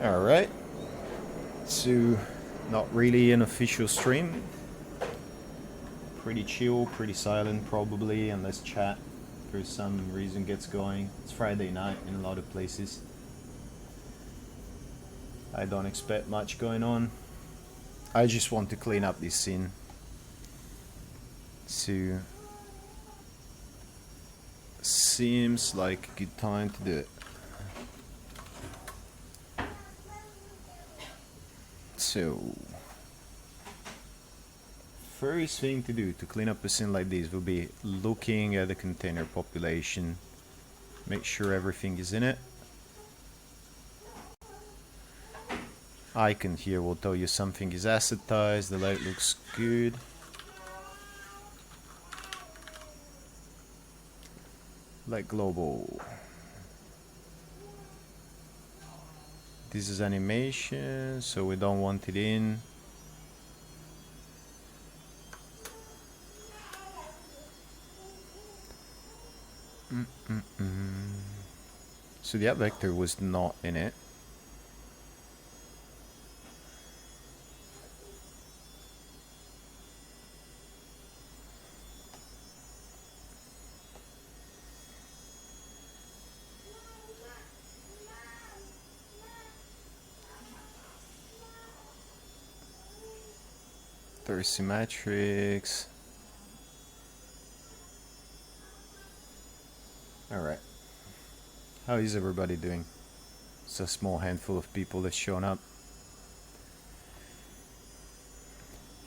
Alright, so not really an official stream. Pretty chill, pretty silent probably, unless chat for some reason gets going. It's Friday night in a lot of places. I don't expect much going on. I just want to clean up this scene. So seems like a good time to do it. So first thing to do to clean up a scene like this will be looking at the container population. Make sure everything is in it. Icon here will tell you something is acetized, the light looks good. Light global. This is animation, so we don't want it in. So the up vector was not in it. There's symmetrics. Alright. How is everybody doing? It's a small handful of people that's shown up.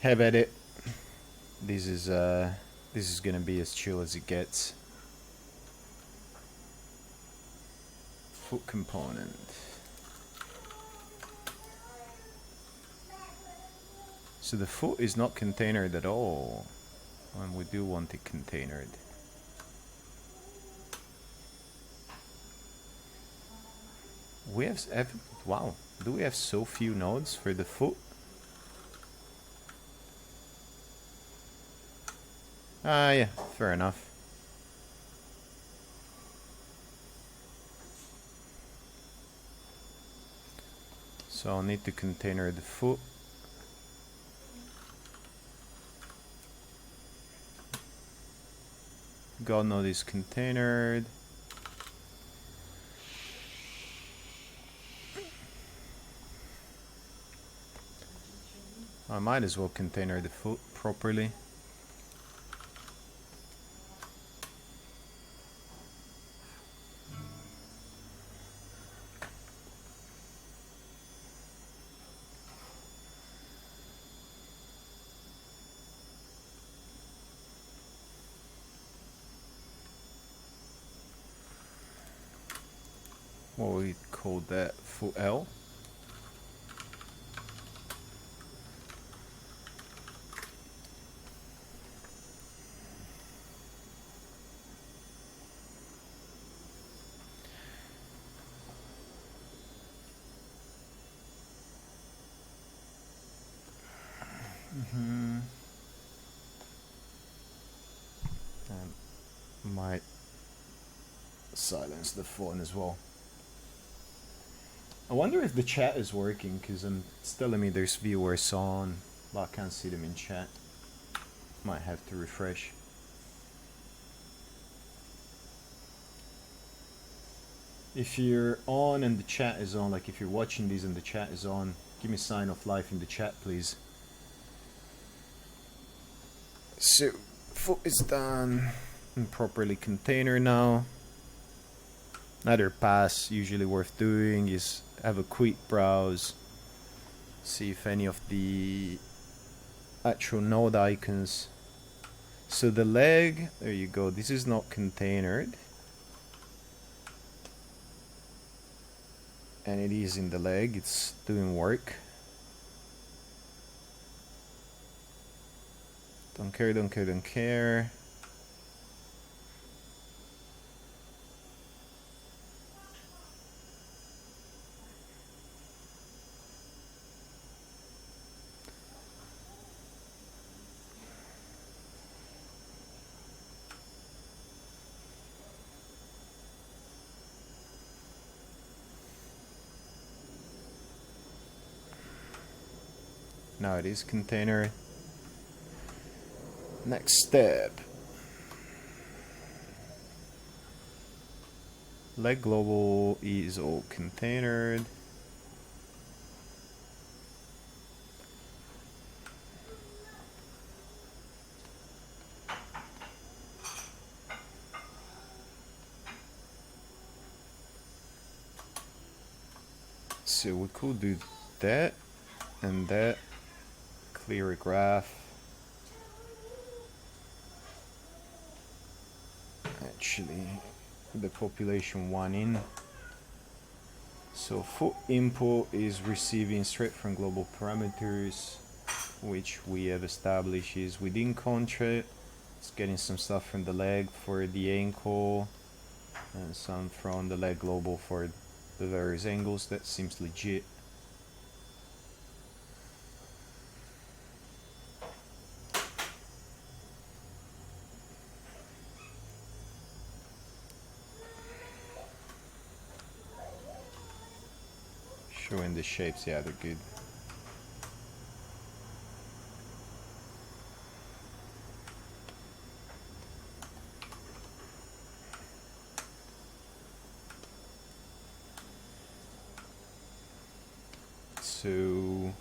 Have at it. This is gonna be as chill as it gets. Foot component. So the foot is not containered at all, and we do want it containered. We have wow, do we have so few nodes for the foot? Ah, yeah, fair enough. So I'll need to container the foot. God node is containered. I might as well container the foot properly. What would we call that? Foot L? Might silence the phone as well. I wonder if the chat is working, because it's telling me there's viewers on, but I can't see them in chat. Might have to refresh. If you're on and the chat is on, like if you're watching these and the chat is on, give me a sign of life in the chat, please. So, foot is done. And properly container now. Another pass usually worth doing is have a quick browse, see if any of the actual node icons. So the leg, there you go, this is not containered, and it is in the leg, it's doing work. Don't care, don't care, don't care. now it is container. Next step. Leg global is all containered. So we could do that and that. Clear a graph. Actually, the population 1 in. So foot input is receiving straight from global parameters, which we have established is within contract. It's getting some stuff from the leg for the ankle and some from the leg global for the various angles. That seems legit. Showing the shapes, yeah, they're good. So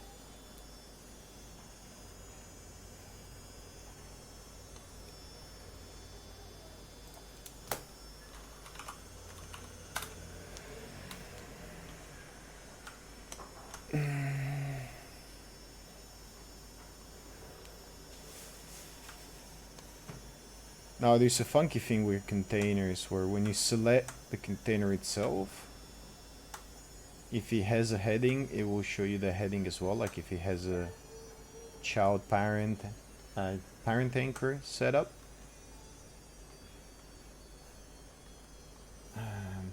now there's a funky thing with containers where when you select the container itself, if it has a heading, it will show you the heading as well. Like if it has a child parent anchor setup.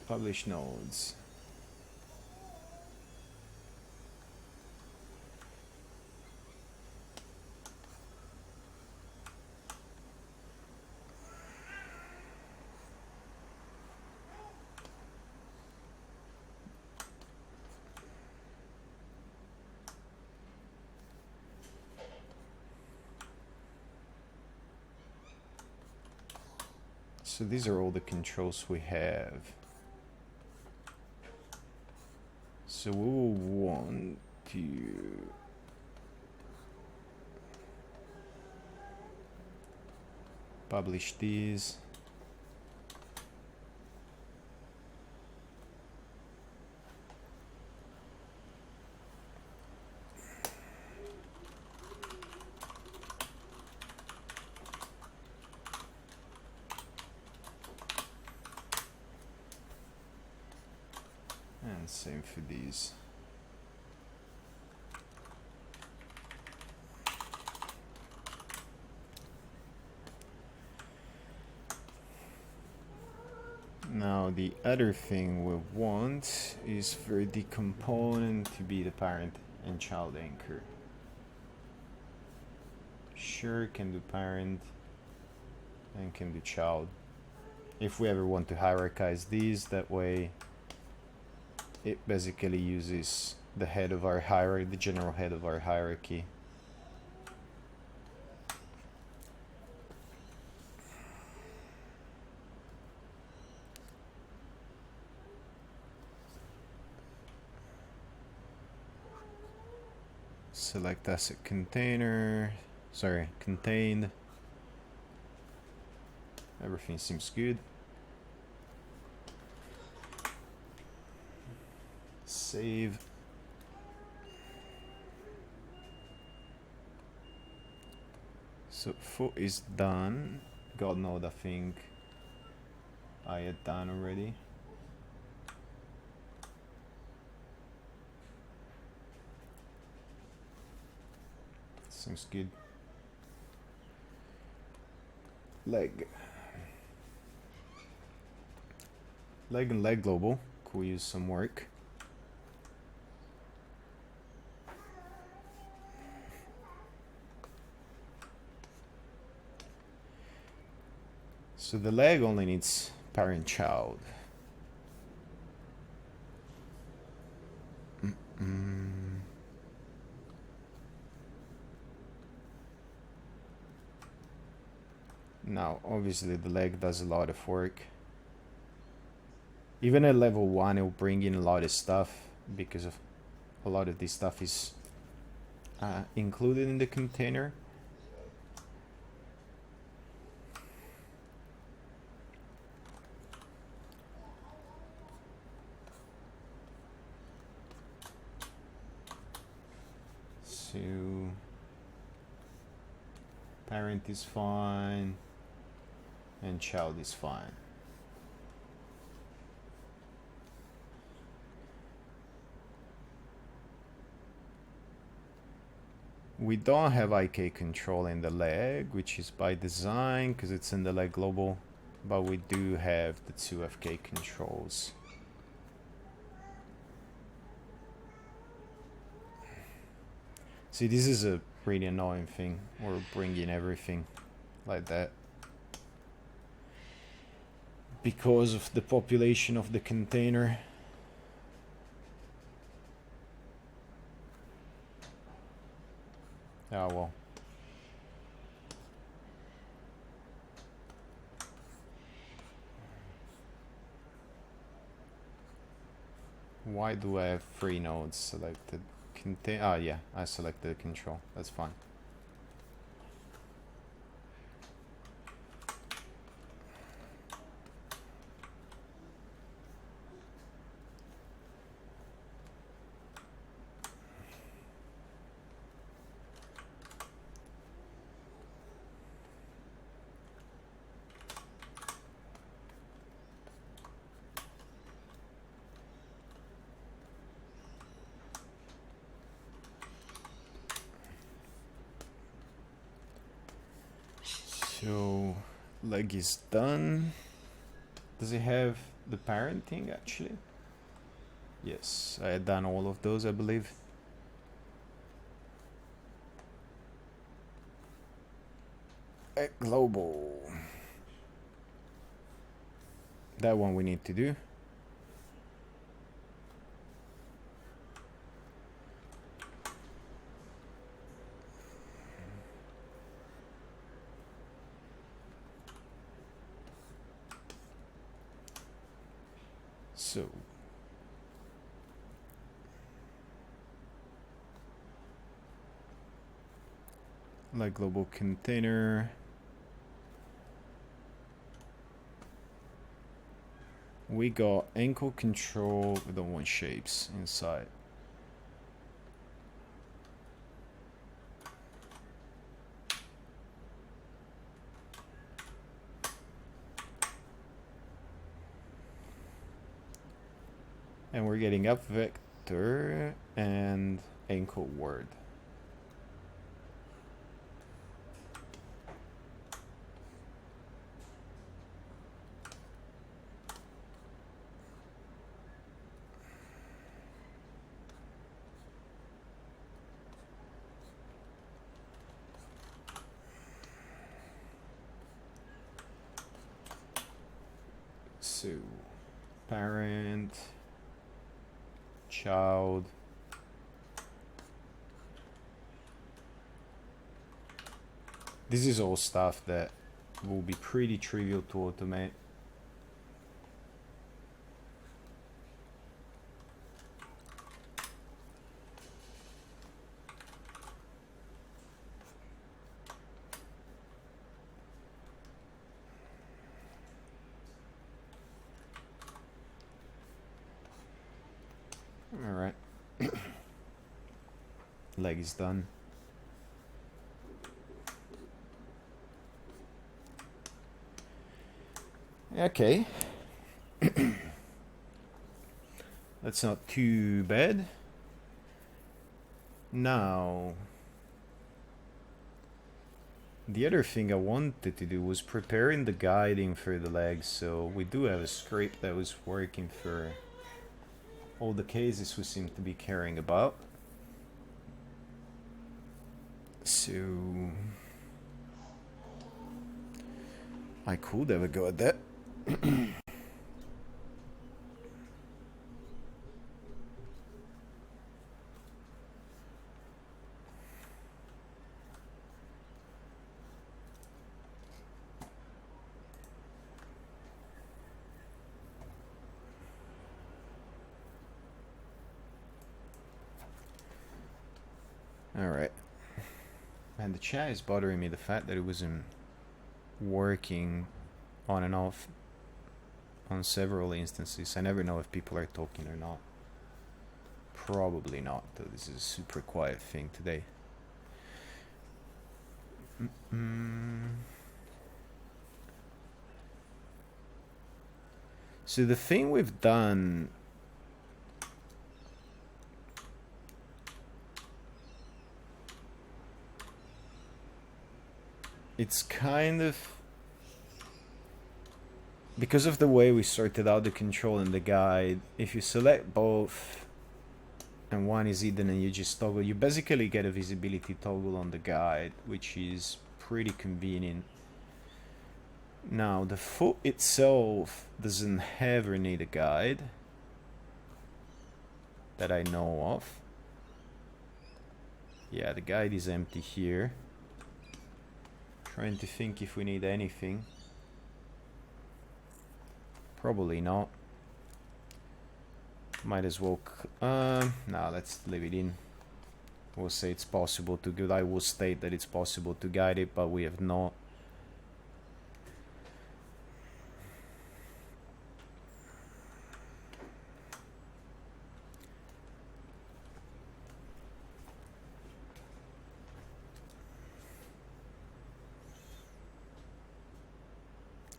Publish nodes. So these are all the controls we have. So we will want to publish these. And same for these. Now the other thing we want is for the component to be the parent and child anchor. Sure, can do parent and can do child. If we ever want to hierarchize these, that way it basically uses the head of our hierarchy, the general head of our hierarchy. Select asset container, contained. Everything seems good. Save. So foot is done. God knows, I think I had done already. Seems good. Leg and leg global. Could use some work. So the leg only needs parent child. Now, obviously, the leg does a lot of work. Even at level 1, it'll bring in a lot of stuff because of a lot of this stuff is included in the container. So, parent is fine and child is fine. We don't have IK control in the leg, which is by design because it's in the leg global, but we do have the 2 FK controls. See, this is a really annoying thing. We're bringing everything like that because of the population of the container. Oh well. Why do I have 3 nodes selected? Ah, yeah, I selected control. That's fine. So, leg is done. Does it have the parenting actually? Yes, I had done all of those, I believe. At global. That one we need to do. So, like global container. We got ankle control, we don't want shapes inside. And we're getting up vector and ankle word. So, parent, child, this is all stuff that will be pretty trivial to automate. All right. Leg is done. Okay. That's not too bad. Now, the other thing I wanted to do was preparing the guiding for the legs. So we do have a script that was working for all the cases we seem to be caring about. So I could have a go at that. Alright. And the chat is bothering me, the fact that it wasn't working on and off on several instances. I never know if people are talking or not. Probably not, though this is a super quiet thing today. So the thing we've done, it's kind of, because of the way we sorted out the control in the guide, if you select both and one is hidden and you just toggle, you basically get a visibility toggle on the guide, which is pretty convenient. Now the foot itself doesn't ever need a guide that I know of. Yeah, the guide is empty here. Trying to think if we need anything. Probably not. Might as well. No, let's leave it in. We'll say it's possible to guide. I will state that it's possible to guide it, but we have not.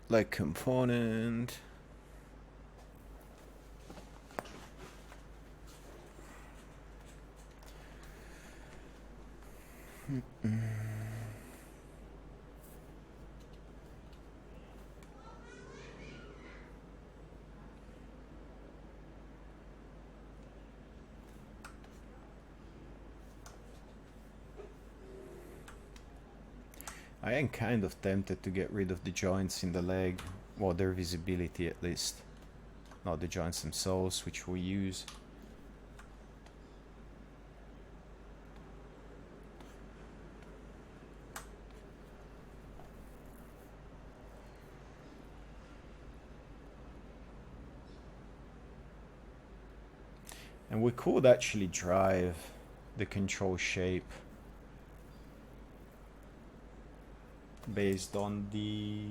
Like component. I am kind of tempted to get rid of the joints in the leg, well, their visibility at least, not the joints themselves, which we use. And we could actually drive the control shape based on the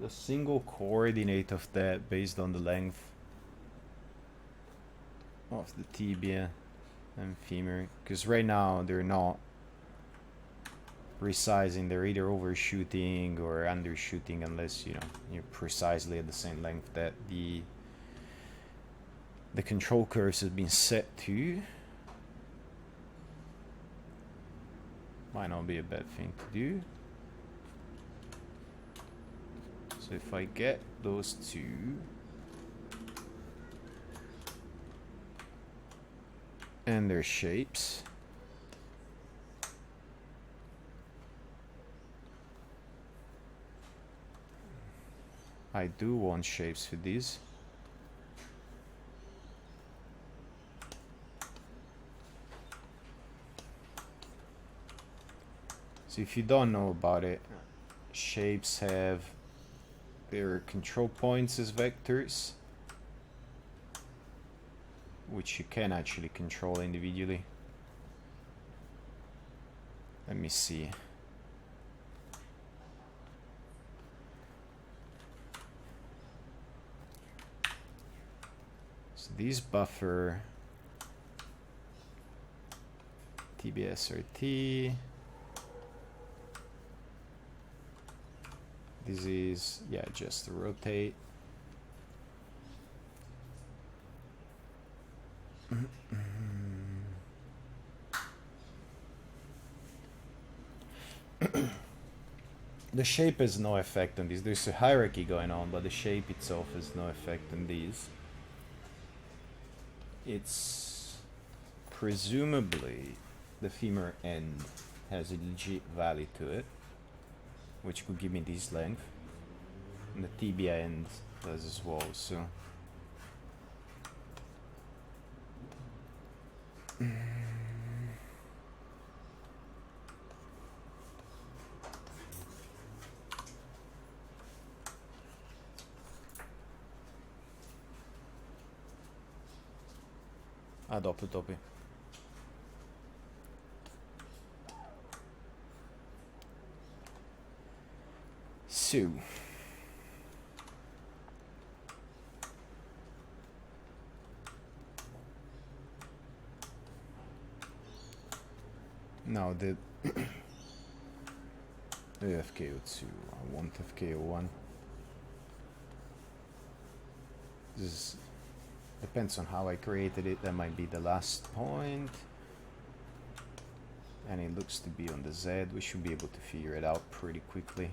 single coordinate of that, based on the length of the tibia and femur, because right now they're not resizing, they're either overshooting or undershooting, unless you're precisely at the same length that the control curves have been set to. Might not be a bad thing to do. So if I get those two and their shapes, I do want shapes for these. So if you don't know about it, shapes have their control points as vectors, which you can actually control individually. Let me see. So these buffer TBSRT. This is, yeah, just to rotate. The shape has no effect on these. There's a hierarchy going on, but the shape itself has no effect on these. It's presumably the femur end has a legit value to it, which could give me this length, and the tibia end does as well. So a dopo topi. So now the FKO2, I want FKO1. This depends on how I created it. That might be the last point. And it looks to be on the Z. We should be able to figure it out pretty quickly.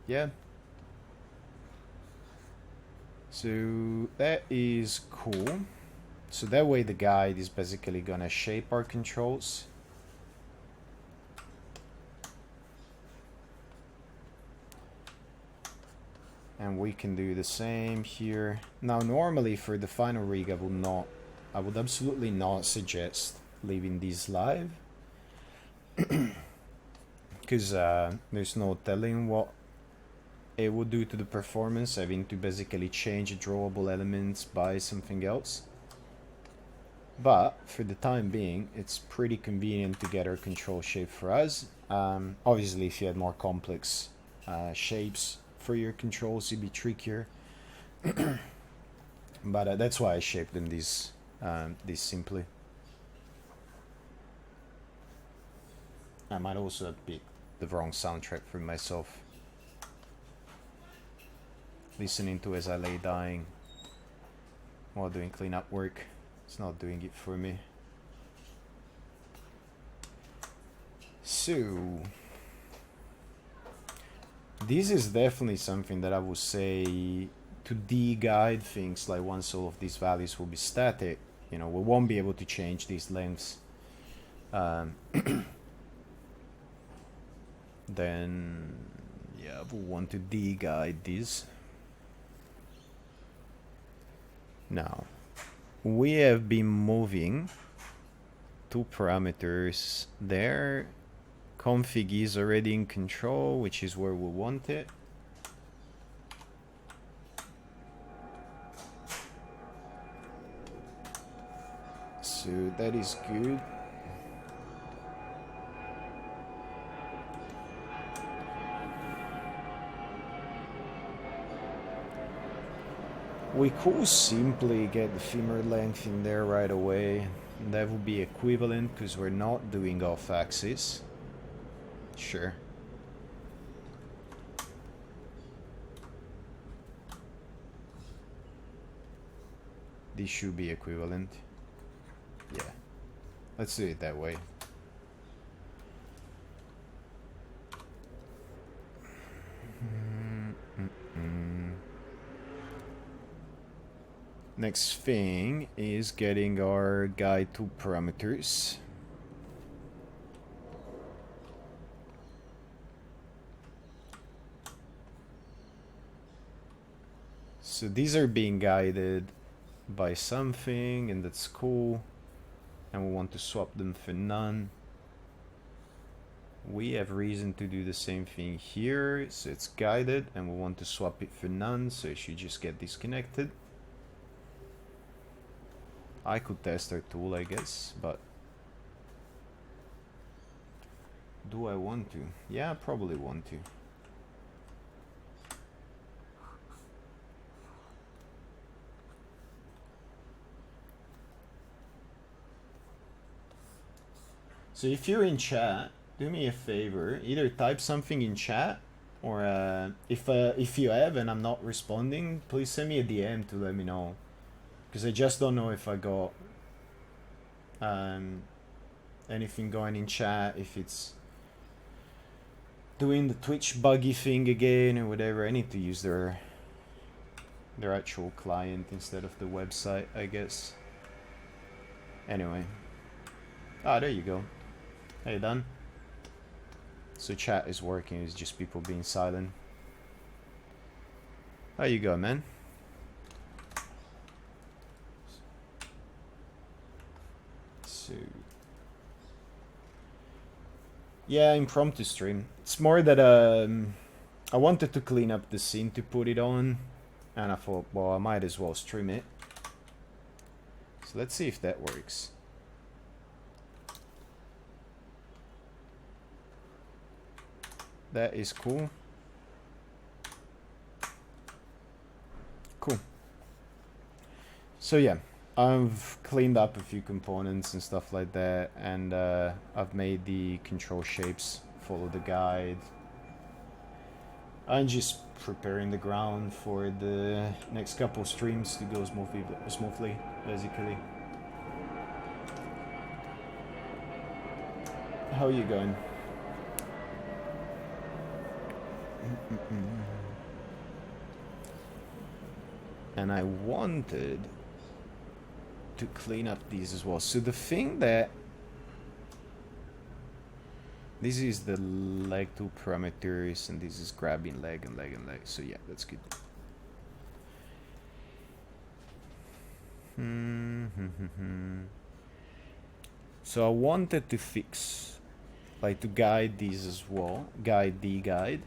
Yeah. So that is cool. So that way the guide is basically gonna shape our controls. And we can do the same here. Now normally for the final rig I would absolutely not suggest leaving these live. Because there's no telling what it would do to the performance, having to basically change drawable elements by something else. But for the time being, it's pretty convenient to get our control shape for us. Obviously, if you had more complex shapes for your controls, it'd be trickier. But that's why I shaped them this simply. I might also have picked the wrong soundtrack for myself. Listening to as I lay dying while doing cleanup work. It's not doing it for me. So this is definitely something that I would say to de-guide things, like once all of these values will be static, you know, we won't be able to change these lengths. Then yeah, we want to de-guide this. Now we have been moving two parameters there. Config is already in control, which is where we want it. So that is good. We could simply get the femur length in there right away. That would be equivalent because we're not doing off axis. Sure. This should be equivalent. Yeah. Let's do it that way. Next thing is getting our guide to parameters. So these are being guided by something, and that's cool. And we want to swap them for none. We have reason to do the same thing here. So it's guided, and we want to swap it for none, so it should just get disconnected. I could test our tool, I guess, but do I want to? Yeah, I probably want to. So if you're in chat, do me a favor, either type something in chat, or if you have and I'm not responding, please send me a DM to let me know. Because I just don't know if I got anything going in chat, if it's doing the Twitch buggy thing again or whatever. I need to use their actual client instead of the website, I guess. Anyway. Ah, there you go. Hey, done. So chat is working, it's just people being silent. How you go, man? So yeah, impromptu stream. It's more that I wanted to clean up the scene to put it on, and I thought, well, I might as well stream it. So let's see if that works. That is cool. Cool. So yeah, I've cleaned up a few components and stuff like that, and I've made the control shapes follow the guide. I'm just preparing the ground for the next couple streams to go smoothly, basically. How are you going? And I wanted to clean up these as well. So the thing that... This is the leg 2 parameters, and this is grabbing leg and leg and leg. So yeah, that's good. So I wanted to fix, like, to guide these as well. Guide the guide.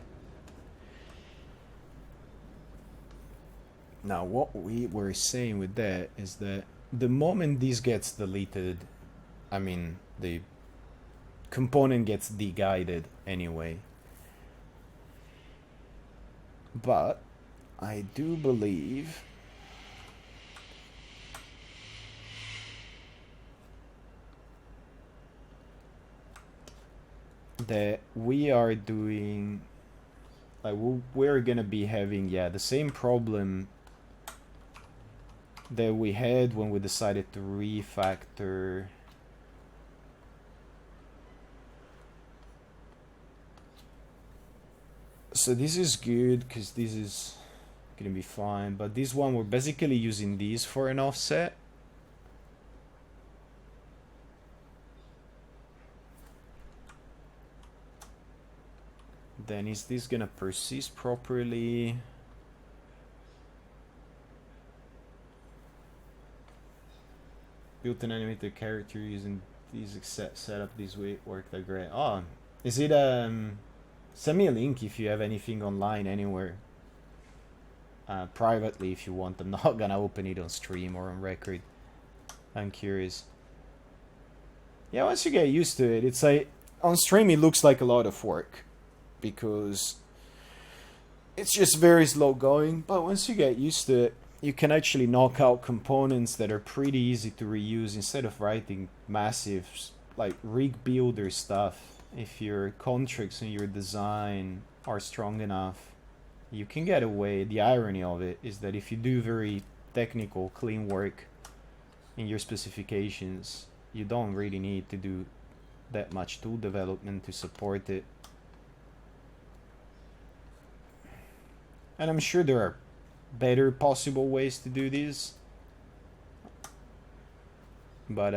Now what we were saying with that is that the moment this gets deleted, I mean, the component gets de-guided anyway. But I do believe that we are doing, like, we're gonna be having, yeah, the same problem that we had when we decided to refactor so this is good because this is gonna be fine, but this one we're basically using these for an offset. Then is this gonna persist properly? Built an animated character using these set up this way worked like great. Oh, is it send me a link if you have anything online anywhere. Privately if you want. I'm not gonna open it on stream or on record. I'm curious. Yeah, once you get used to it, it's like on stream it looks like a lot of work because it's just very slow going, but once you get used to it, you can actually knock out components that are pretty easy to reuse instead of writing massive, like, rig builder stuff. If your contracts and your design are strong enough, you can get away. The irony of it is that if you do very technical, clean work in your specifications, you don't really need to do that much tool development to support it. And I'm sure there are better possible ways to do this, but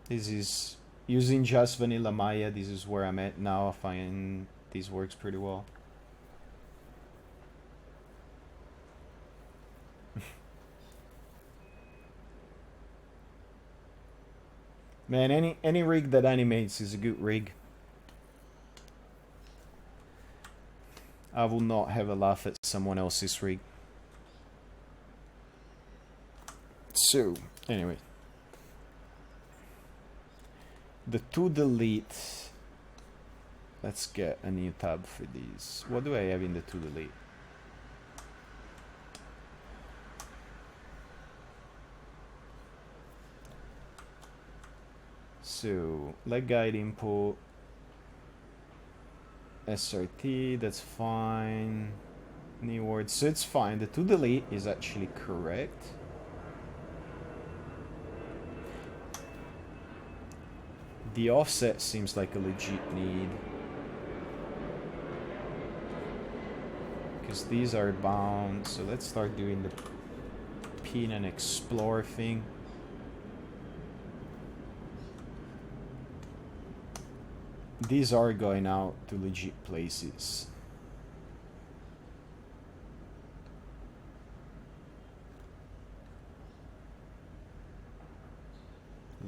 this is using just vanilla Maya. This is where I'm at now. I find this works pretty well. Man, any rig that animates is a good rig. I will not have a laugh at someone else's rig. So, anyway. The to delete. Let's get a new tab for these. What do I have in the to delete? So, leg guide input. SRT, that's fine. New words, so it's fine. The to delete is actually correct. The offset seems like a legit need, because these are bound. So let's start doing the pin and explore thing. These are going out to legit places.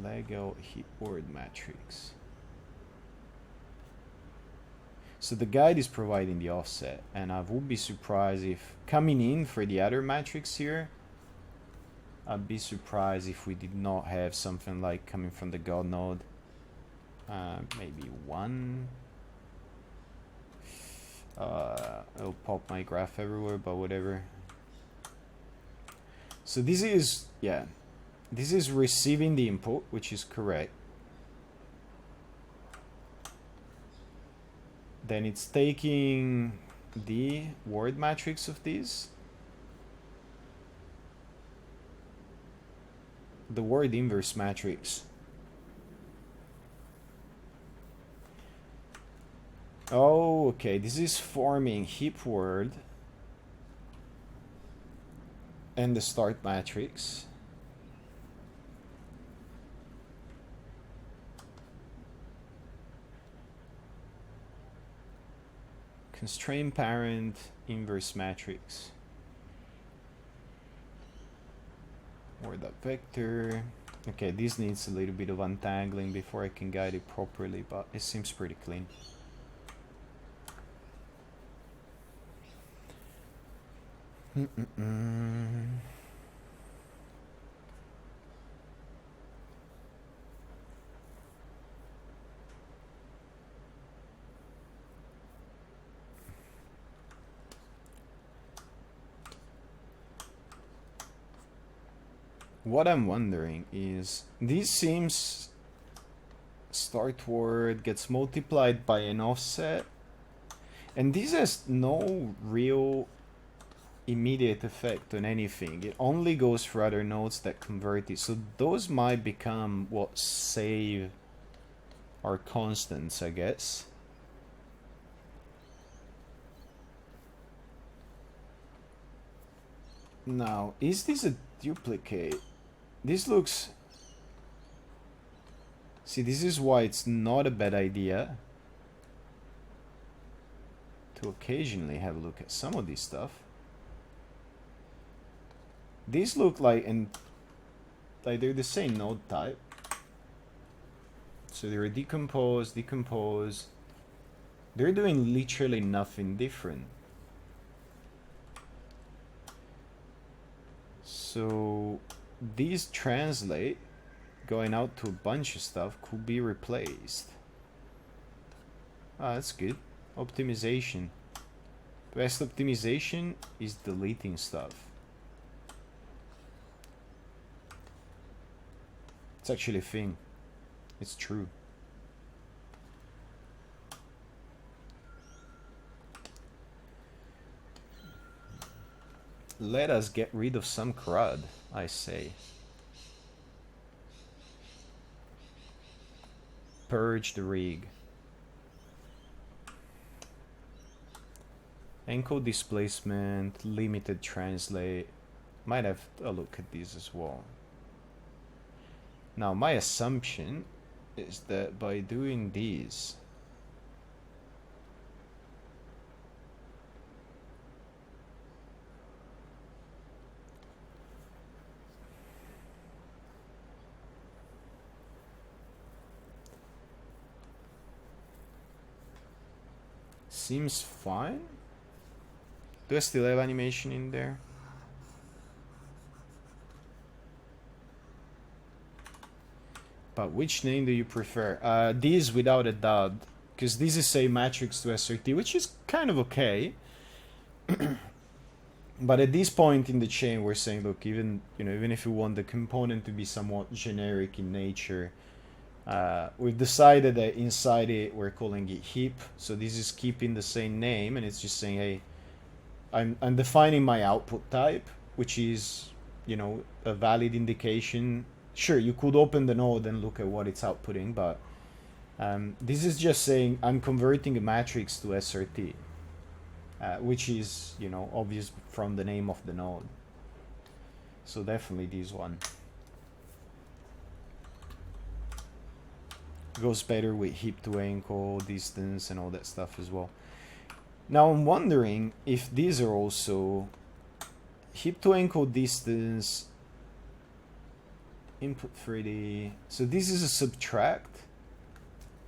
Lego heatboard matrix. So the guide is providing the offset, and I would be surprised if coming in for the other matrix here, I'd be surprised if we did not have something like coming from the God node. Maybe one. It'll pop my graph everywhere, but whatever. So this is, yeah, this is receiving the input, which is correct. Then it's taking the word matrix of this, the word inverse matrix. Oh, okay, this is forming heap word and the start matrix. Constraint parent inverse matrix. Or that vector. Okay, this needs a little bit of untangling before I can guide it properly, but it seems pretty clean. What I'm wondering is, this seems start word gets multiplied by an offset, and this has no real immediate effect on anything. It only goes for other nodes that convert it, so those might become what save our constants, I guess. Now, is this a duplicate? This looks... See, this is why it's not a bad idea to occasionally have a look at some of this stuff. These look like they're the same node type. So they're decompose. They're doing literally nothing different. So these translate going out to a bunch of stuff could be replaced. Ah, that's good. Optimization. Best optimization is deleting stuff. It's actually a thing. It's true. Let us get rid of some crud, I say. Purge the rig. Encode displacement, limited translate. Might have a look at these as well. Now, my assumption is that by doing these, seems fine. Do I still have animation in there? But which name do you prefer? These without a doubt, because this is a matrix to SRT, which is kind of okay. But at this point in the chain, we're saying, look, even if you want the component to be somewhat generic in nature, we've decided that inside it we're calling it heap. So this is keeping the same name, and it's just saying, hey, I'm defining my output type, which is, a valid indication. Sure, you could open the node and look at what it's outputting, but this is just saying I'm converting a matrix to SRT, which is, obvious from the name of the node. So definitely this one. Goes better with heap to encode, distance, and all that stuff as well. Now I'm wondering if these are also heap to encode, distance, input 3D. So this is a subtract,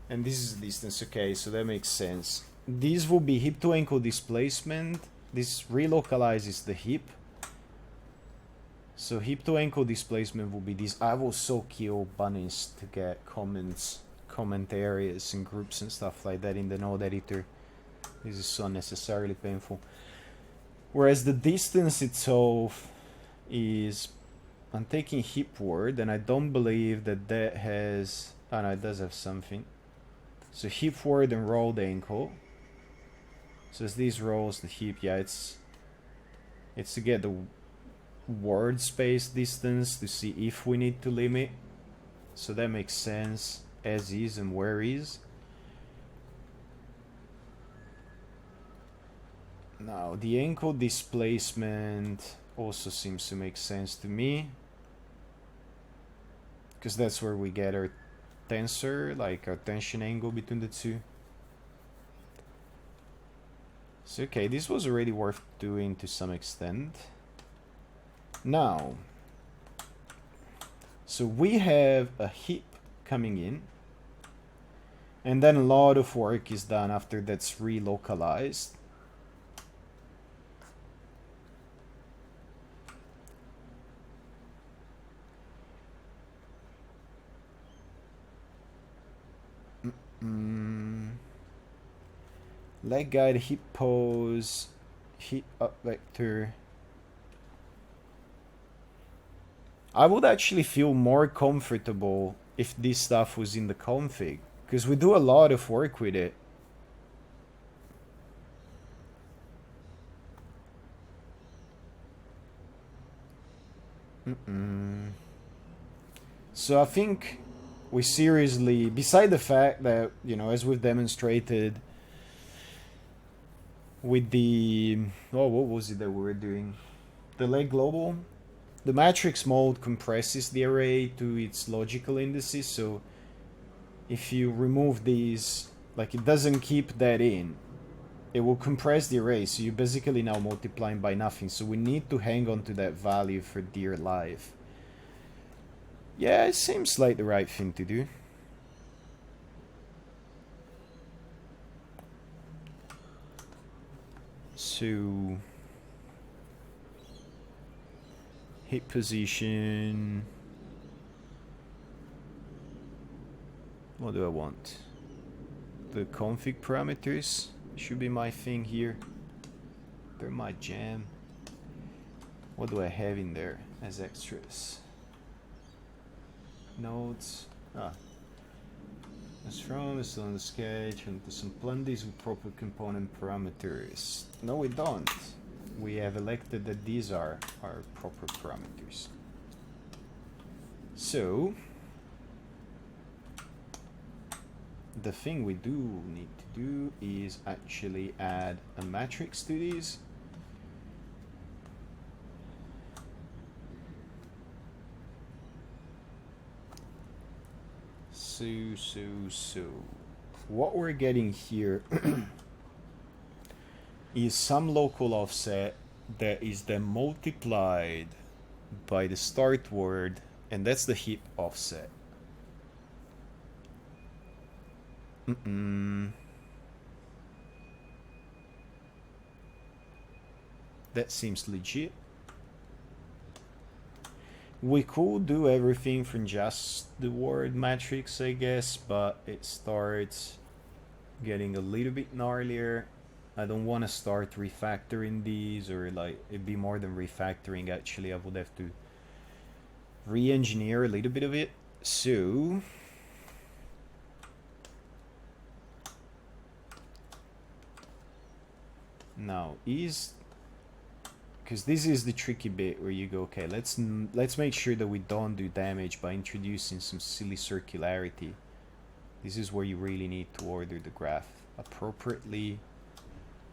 and this is distance. Okay, so that makes sense. These will be heap to encode displacement. This relocalizes the heap. So heap to encode displacement will be this. I will so kill bunnies to get comment areas and groups and stuff like that in the node editor. This is so unnecessarily painful. Whereas the distance itself is... I'm taking hipward, and I don't believe that that has... Oh no, it does have something. So hipward and rolled ankle. So as these rolls the hip, yeah, it's to get the word space distance to see if we need to limit. So that makes sense, as is and where is. Now the ankle displacement also seems to make sense to me, because that's where we get our tensor, like our tension angle between the two. So okay, this was already worth doing to some extent. Now, so we have a hip coming in, and then a lot of work is done after that's relocalized. Leg guide, hip pose, hip up vector. I would actually feel more comfortable if this stuff was in the config, because we do a lot of work with it. So I think we seriously, beside the fact that, you know, as we've demonstrated with the, oh, what was it that we were doing? The leg global. The matrix mode compresses the array to its logical indices, so if you remove these, like it doesn't keep that in, it will compress the array, so you're basically now multiplying by nothing, so we need to hang on to that value for dear life. Yeah, it seems like the right thing to do. So hip position. What do I want? The config parameters should be my thing here. They're my jam. What do I have in there as extras? Nodes. As from is on the sketch and to some these with proper component parameters. No, we don't. We have elected that these are our proper parameters. So the thing we do need to do is actually add a matrix to these. So what we're getting here is some local offset that is then multiplied by the start word, and that's the hip offset. That seems legit. We could do everything from just the word matrix, I guess, but it starts getting a little bit gnarlier. I don't want to start refactoring these, or like it'd be more than refactoring actually. I would have to re-engineer a little bit of it. So now is, because this is the tricky bit where you go, okay, let's make sure that we don't do damage by introducing some silly circularity. This is where you really need to order the graph appropriately.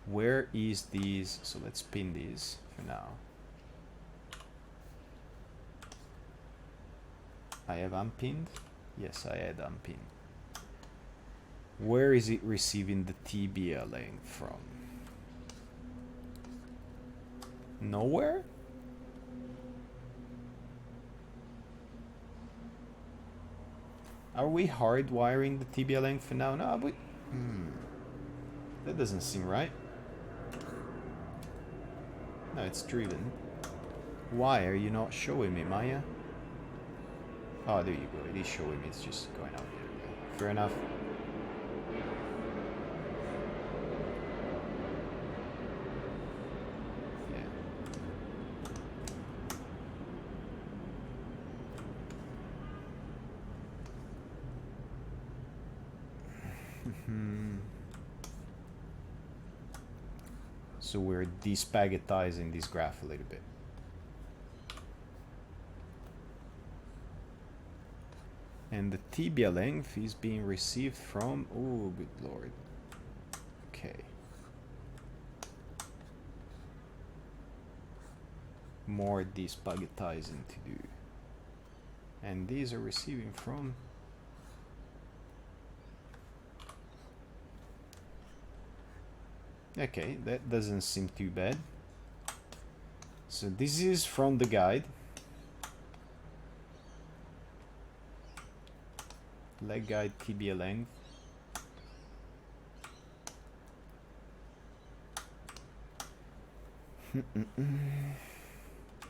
Where is these? So let's pin these for now. I have unpinned? Yes, I had unpinned. Where is it receiving the tibia length from? Nowhere? Are we hardwiring the tibia length for now? No, but that doesn't seem right. No, it's driven. Why are you not showing me, Maya? Oh, there you go. It is showing me. It's just going out here. Fair enough. So we're despaghettizing this graph a little bit. And the tibia length is being received from, oh good lord. Okay. More despaghettizing to do. And these are receiving from okay, that doesn't seem too bad. So this is from the guide. Leg guide tibia length.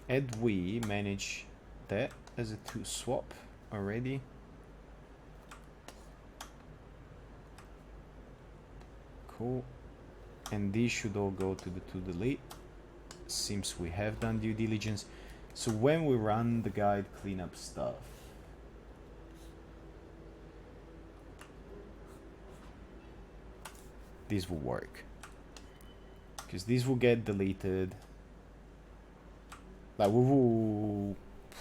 And we manage that as a 2 swap already. Cool. And these should all go to the to delete. Seems we have done due diligence. So when we run the guide cleanup stuff, this will work. Because these will get deleted. Like we will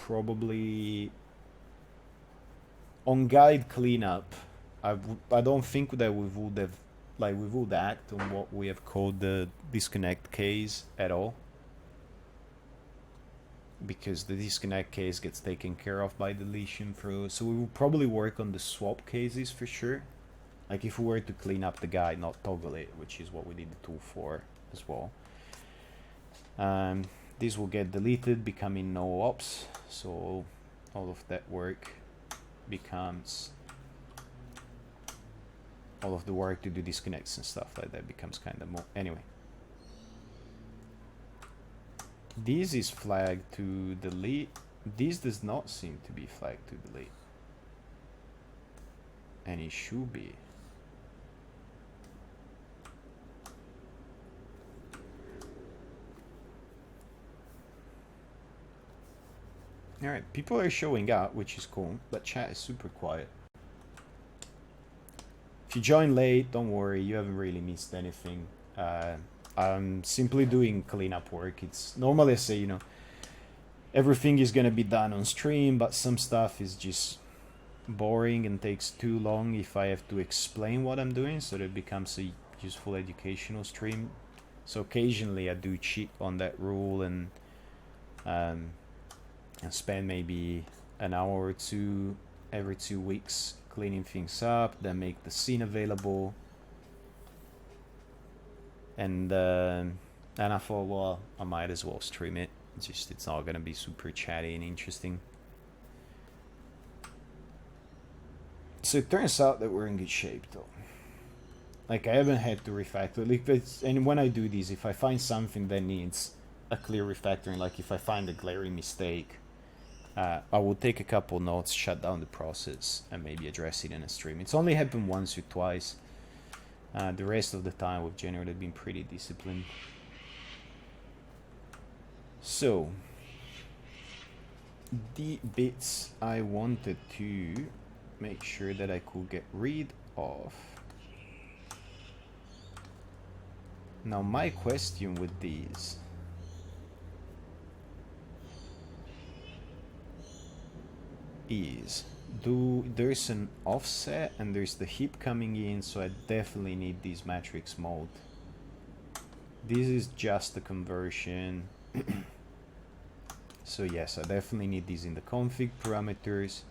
probably on guide cleanup. I don't think that we would have we would act on what we have called the disconnect case at all, because the disconnect case gets taken care of by deletion through. So we will probably work on the swap cases for sure. Like if we were to clean up the guide, not toggle it, which is what we need the tool for as well. This will get deleted, becoming no ops. So all of that work becomes, all of the work to do disconnects and stuff like that becomes kind of more. Anyway, this is flagged to delete. This does not seem to be flagged to delete, and it should be. Alright, people are showing up, which is cool, but chat is super quiet. If you join late, don't worry, you haven't really missed anything. I'm simply doing cleanup work. It's normally I say, you know, everything is gonna be done on stream, but some stuff is just boring and takes too long if I have to explain what I'm doing, so that it becomes a useful educational stream. So occasionally I do cheat on that rule and spend maybe an hour or two every 2 weeks cleaning things up, then make the scene available. And I thought, well, I might as well stream it. It's not gonna be super chatty and interesting. So it turns out that we're in good shape though. Like I haven't had to refactor. And when I do these, if I find something that needs a clear refactoring, like if I find a glaring mistake, I will take a couple notes, shut down the process, and maybe address it in a stream. It's only happened once or twice. The rest of the time we've generally been pretty disciplined. So, the bits I wanted to make sure that I could get rid of. Now my question with these is, there's an offset and there's the heap coming in, so I definitely need these matrix mode. This is just the conversion. So yes, I definitely need these in the config parameters.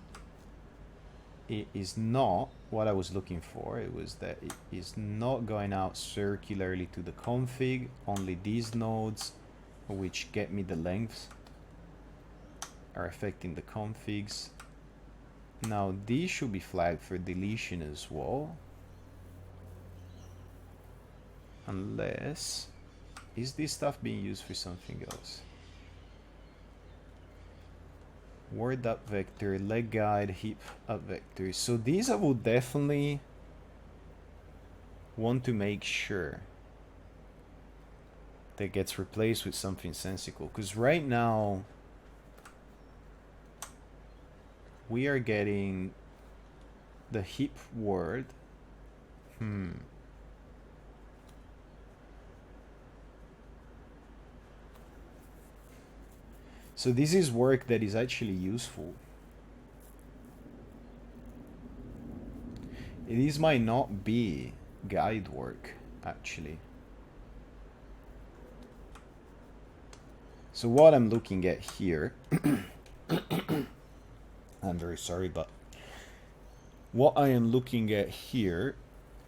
It is not what I was looking for. It was that it is not going out circularly to the config. Only these nodes, which get me the lengths, are affecting the configs. Now these should be flagged for deletion as well. Unless, is this stuff being used for something else? Word up vector, leg guide, heap up vector. So these I will definitely want to make sure that gets replaced with something sensical, because right now we are getting the heap word. So this is work that is actually useful. This might not be guide work, actually. So what I'm looking at here, I'm very sorry, but what I am looking at here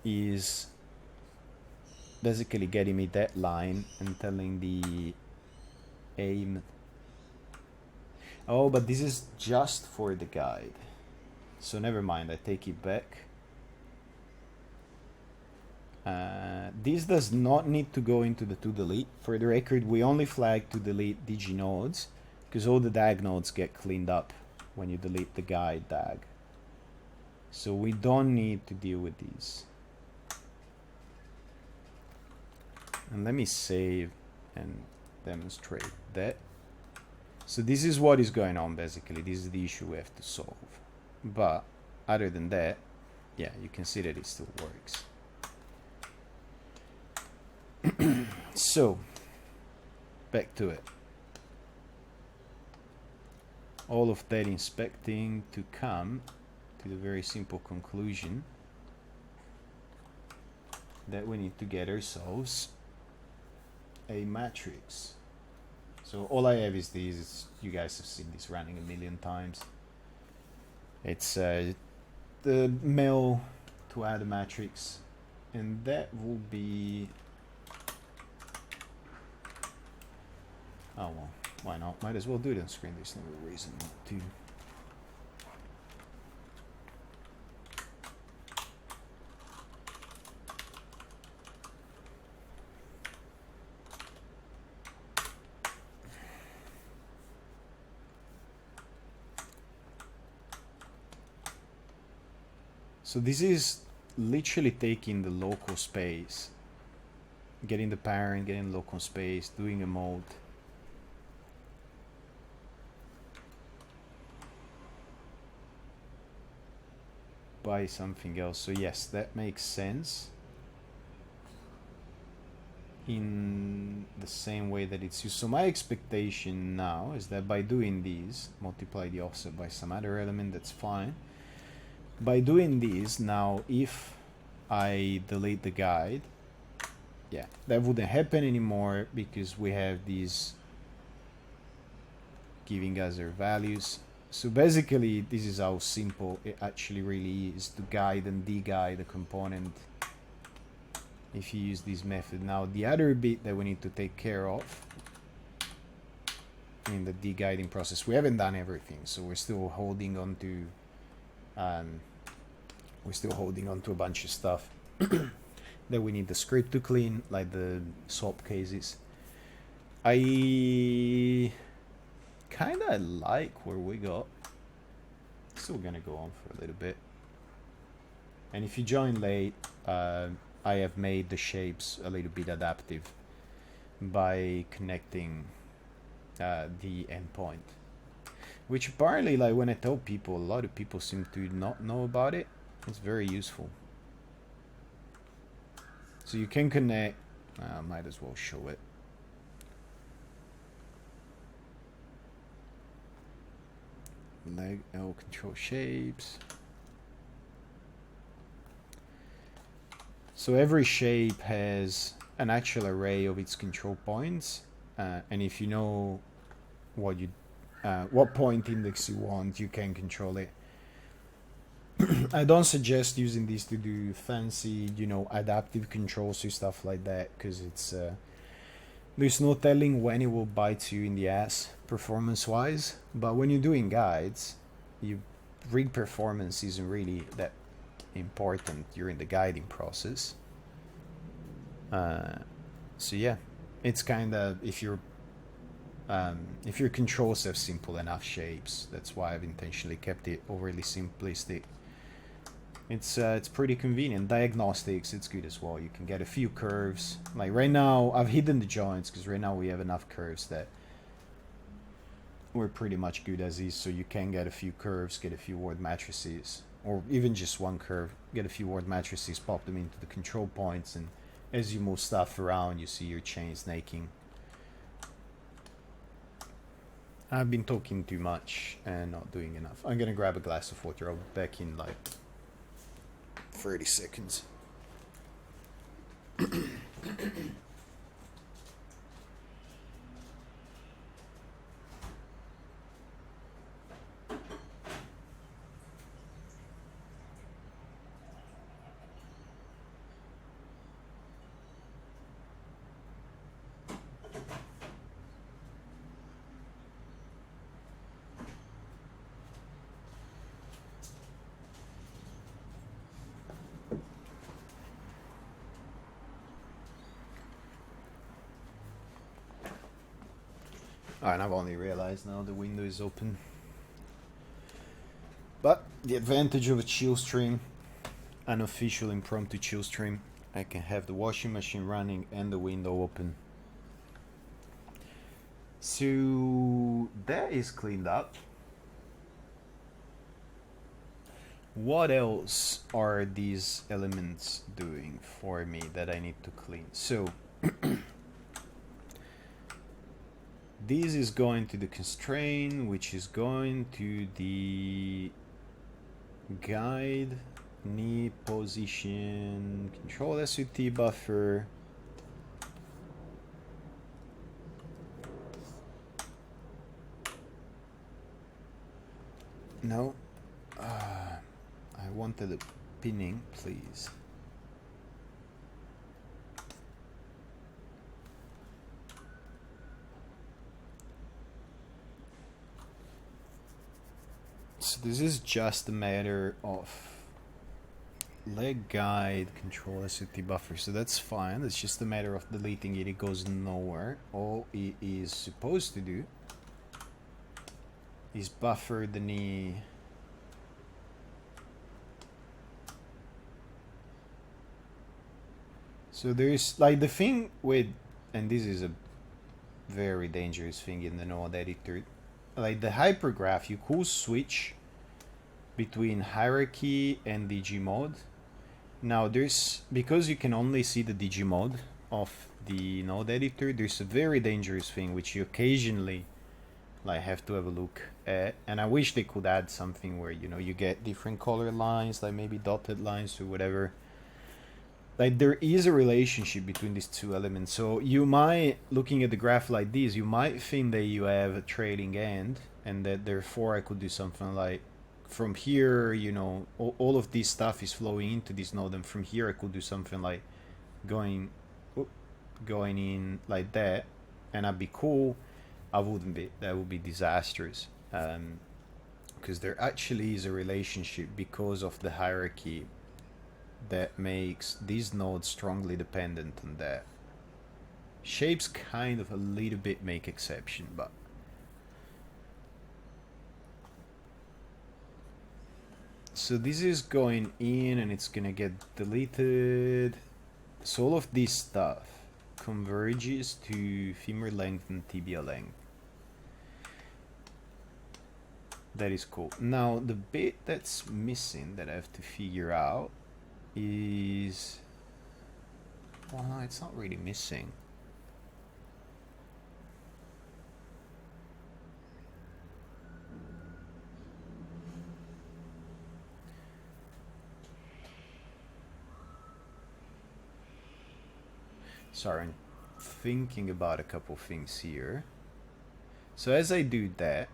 is basically getting me that line and telling the aim. Oh, but this is just for the guide. So never mind, I take it back. This does not need to go into the to delete. For the record, we only flag to delete DG nodes because all the DAG nodes get cleaned up when you delete the guide DAG. So we don't need to deal with these. And let me save and demonstrate that. So this is what is going on basically. This is the issue we have to solve. But other than that, yeah, you can see that it still works. So, back to it. All of that inspecting to come to the very simple conclusion that we need to get ourselves a matrix. So all I have is these. You guys have seen this running a million times. It's the mail to add a matrix, and that will be. Oh well, why not? Might as well do it on screen. There's no reason not to. So this is literally taking the local space, getting the parent, getting local space, doing a mode. By something else. So yes, that makes sense in the same way that it's used. So my expectation now is that by doing these, multiply the offset by some other element, that's fine. By doing these, now if I delete the guide, yeah, that wouldn't happen anymore because we have these giving us their values. So basically, this is how simple it actually really is to guide and de-guide a component if you use this method. Now, the other bit that we need to take care of in the de-guiding process, we haven't done everything, so we're still holding on to a bunch of stuff that we need the script to clean, like the swap cases. I kind of like where we got. Still gonna go on for a little bit. And if you join late, I have made the shapes a little bit adaptive by connecting the endpoint, which apparently, like when I tell people, a lot of people seem to not know about it. It's very useful. So you can connect. Might as well show it. Leg L control shapes. So every shape has an actual array of its control points, and if you know what point index you want, you can control it. I don't suggest using these to do fancy, adaptive controls or stuff like that, because it's there's no telling when it will bite you in the ass performance-wise. But when you're doing guides, rig performance isn't really that important during the guiding process. So yeah, it's kind of if your controls have simple enough shapes. That's why I've intentionally kept it overly simplistic. It's pretty convenient. Diagnostics, it's good as well. You can get a few curves. Like right now, I've hidden the joints because right now we have enough curves that we're pretty much good as is. So you can get a few curves, get a few word matrices, or even just one curve, get a few word matrices, pop them into the control points, and as you move stuff around, you see your chain snaking. I've been talking too much and not doing enough. I'm gonna grab a glass of water. I'll be back in like 30 seconds. And I've only realized now the window is open. But the advantage of a chill stream, an official impromptu chill stream, I can have the washing machine running and the window open. So that is cleaned up. What else are these elements doing for me that I need to clean? So this is going to the constraint, which is going to the guide, knee position, control SUT buffer. No, I wanted a pinning, please. So this is just a matter of leg guide, control SUT buffer. So that's fine. It's just a matter of deleting it. It goes nowhere. All it is supposed to do is buffer the knee. So there's like the thing with, and this is a very dangerous thing in the node editor, like the hypergraph, you could switch between hierarchy and DG mode. Now there's, because you can only see the DG mode of the node editor, there's a very dangerous thing which you occasionally like have to have a look at, and I wish they could add something where, you know, you get different color lines, like maybe dotted lines or whatever. Like there is a relationship between these two elements. So you might, looking at the graph like this, you might think that you have a trailing end and that therefore I could do something like from here, you know, all of this stuff is flowing into this node, and from here I could do something like going in like that, and I'd be cool. I wouldn't be. That would be disastrous. Because there actually is a relationship because of the hierarchy that makes these nodes strongly dependent on that. Shapes kind of a little bit make exception, but so this is going in and it's gonna get deleted. So all of this stuff converges to femur length and tibia length. That is cool. Now the bit that's missing that I have to figure out is, well, no, it's not really missing. Sorry, I'm thinking about a couple things here. So as I do that,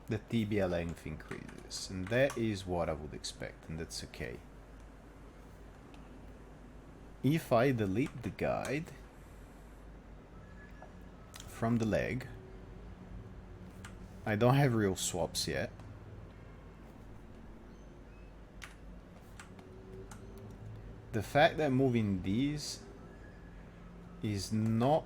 the tibia length increases, and that is what I would expect, and that's okay. If I delete the guide from the leg, I don't have real swaps yet. The fact that moving these is not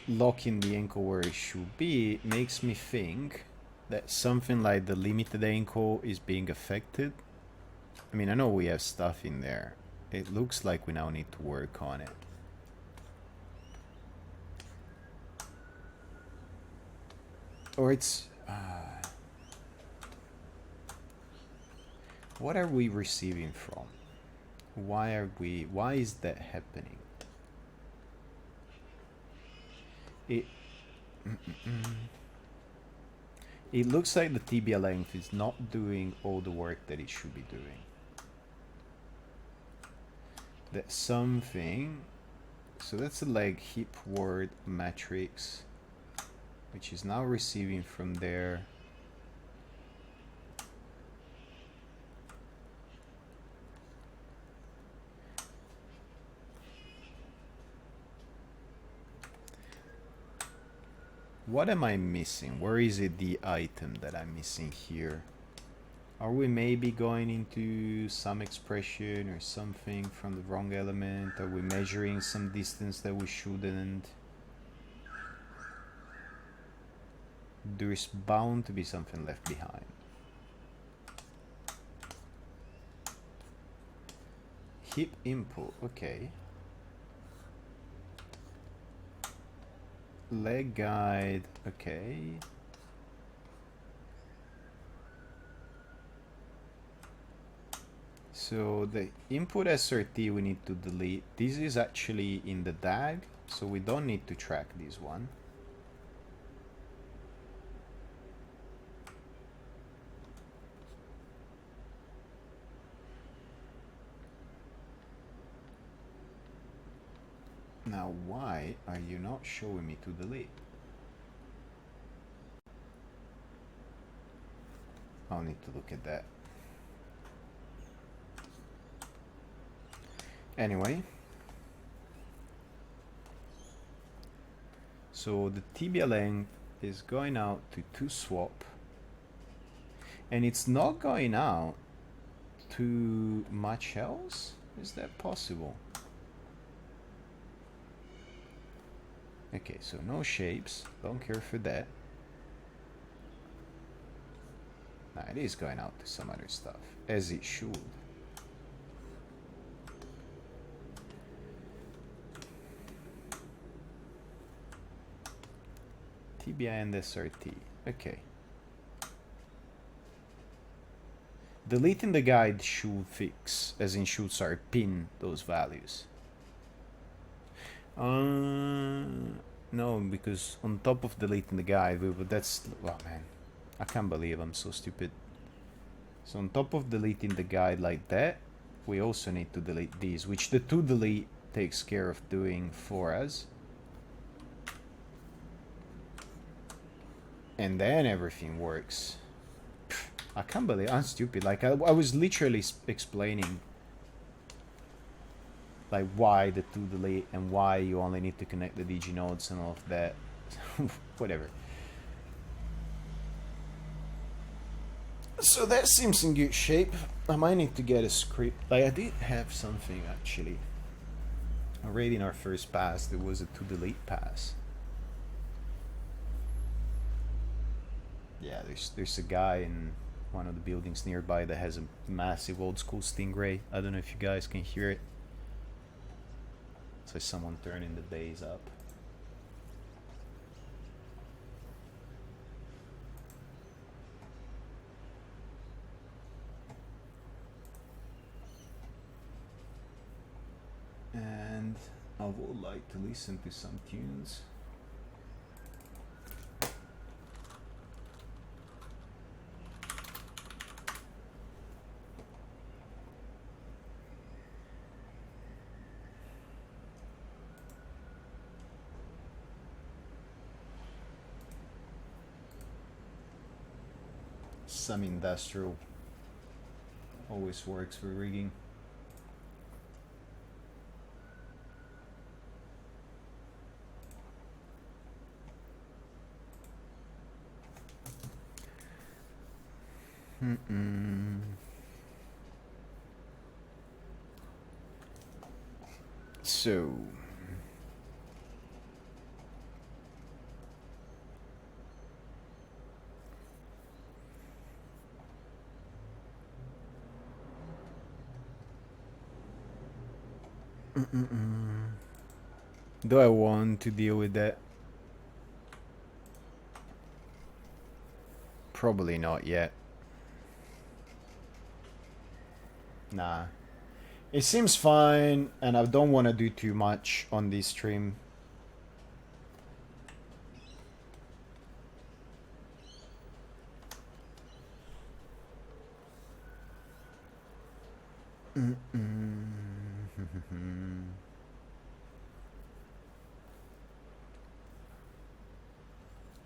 locking the ankle where it should be makes me think that something like the limited ankle is being affected. I mean, I know we have stuff in there. It looks like we now need to work on it. Or it's... what are we receiving from? Why is that happening? It it looks like the tibia length is not doing all the work that it should be doing. That's something. So that's the leg hip word matrix, which is now receiving from there. What am I missing? Where is it the item that I'm missing here? Are we maybe going into some expression or something from the wrong element? Are we measuring some distance that we shouldn't? There's bound to be something left behind. Hip input, okay. Leg guide, okay. So the input SRT we need to delete. This is actually in the DAG, so we don't need to track this one. Now, why are you not showing me to delete? I'll need to look at that. Anyway, so the tibia length is going out to 2swap, and it's not going out to much else? Is that possible? Okay, so no shapes, don't care for that. Nah, it is going out to some other stuff, as it should. Tibia and SRT, okay. Deleting the guide should fix, as in should start pin those values. No, because on top of deleting the guide, that's, oh man, I can't believe I'm so stupid. So on top of deleting the guide like that, we also need to delete these, which the to delete takes care of doing for us. And then everything works. I can't believe I'm stupid. Like I was literally explaining like why the to delete and why you only need to connect the DG nodes and all of that. Whatever. So that seems in good shape. I might need to get a script. Like I did have something actually. Already in our first pass there was a to delete pass. Yeah, there's a guy in one of the buildings nearby that has a massive old school Stingray. I don't know if you guys can hear it. It's like someone turning the bass up. And I would like to listen to some tunes. Some industrial always works for rigging. So do I want to deal with that? Probably not yet. Nah. It seems fine, and I don't want to do too much on this stream.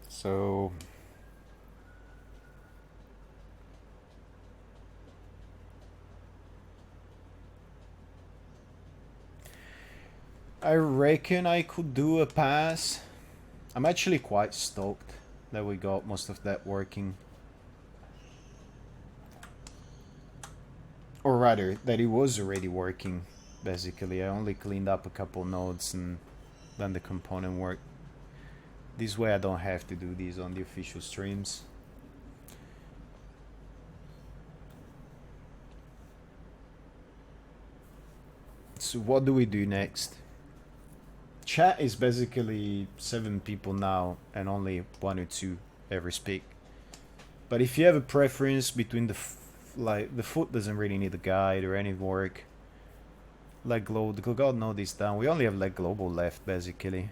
So I reckon I could do a pass. I'm actually quite stoked that we got most of that working. Or rather, that it was already working, basically. I only cleaned up a couple nodes and done the component work. This way I don't have to do these on the official streams. So what do we do next? Chat is basically 7 people now and only 1 or 2 ever speak. But if you have a preference between the foot doesn't really need a guide or any work. Leg global, God know this down. We only have leg global left basically.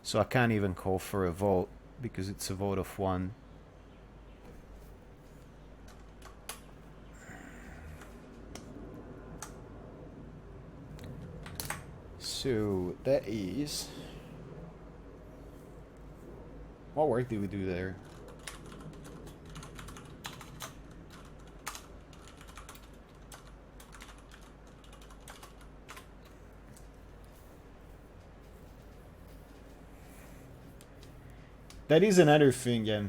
So I can't even call for a vote because it's a vote of 1. So that is... What work did we do there? That is another thing, yeah.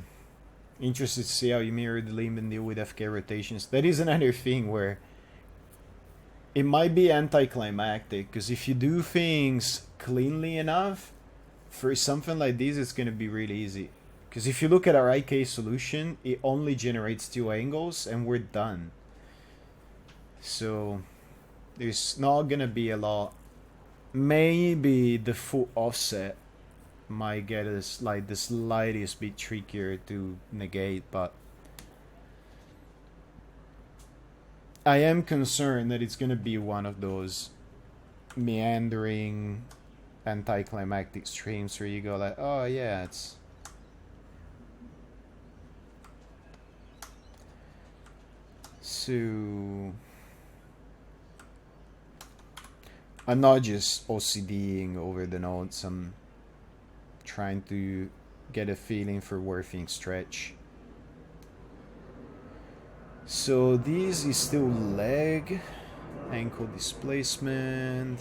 Interested to see how you mirror the limb and deal with FK rotations. That is another thing where it might be anticlimactic, because if you do things cleanly enough, for something like this, it's going to be really easy. Because if you look at our IK solution, it only generates 2 angles, and we're done. So, there's not going to be a lot. Maybe the full offset might get us like the slightest bit trickier to negate, but I am concerned that it's gonna be one of those meandering anticlimactic streams where you go like, oh yeah, it's so I'm not just OCDing over the notes, I'm trying to get a feeling for where things stretch. So this is still leg, ankle displacement.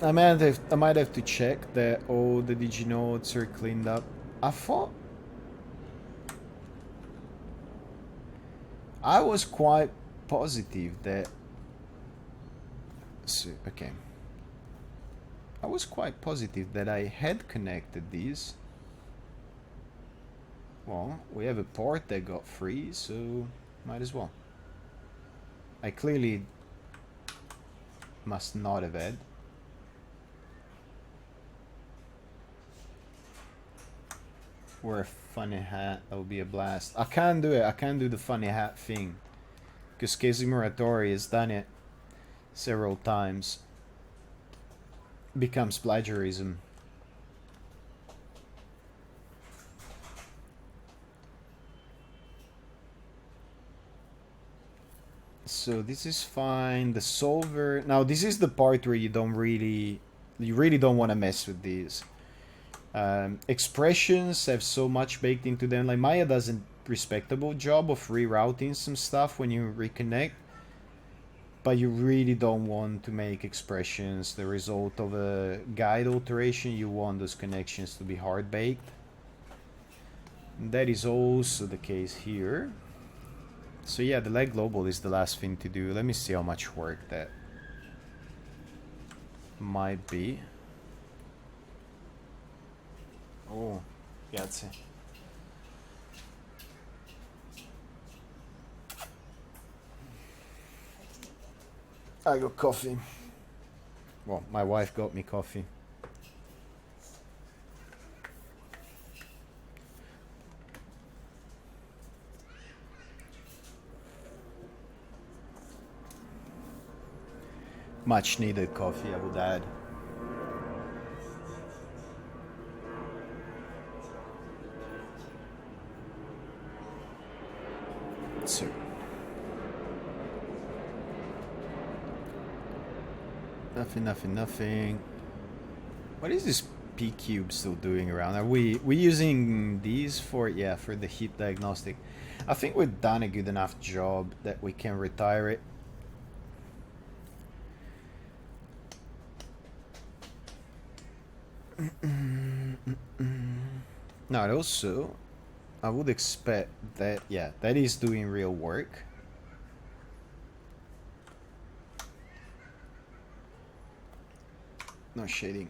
I might have to check that all the diginodes are cleaned up. I thought I was quite positive that... So, okay. I was quite positive that I had connected these. Well, we have a port that got free, so might as well. I clearly must not have had. Wear a funny hat, that would be a blast. I can't do it, I can't do the funny hat thing. Because Casey Muratori has done it several times. Becomes plagiarism. So this is fine. The solver. Now this is the part where you really don't want to mess with these. Expressions have so much baked into them. Like Maya does a respectable job of rerouting some stuff when you reconnect. But you really don't want to make expressions the result of a guide alteration. You want those connections to be hard-baked. That is also the case here. So yeah, the leg global is the last thing to do. Let me see how much work that might be. Oh, grazie. I got coffee. Well, my wife got me coffee. Much needed coffee, I would add. sir. Nothing. What is this P cube still doing around? Are we using these for the heat diagnostic? I think we've done a good enough job that we can retire it. Now also, I would expect that that is doing real work. No shading.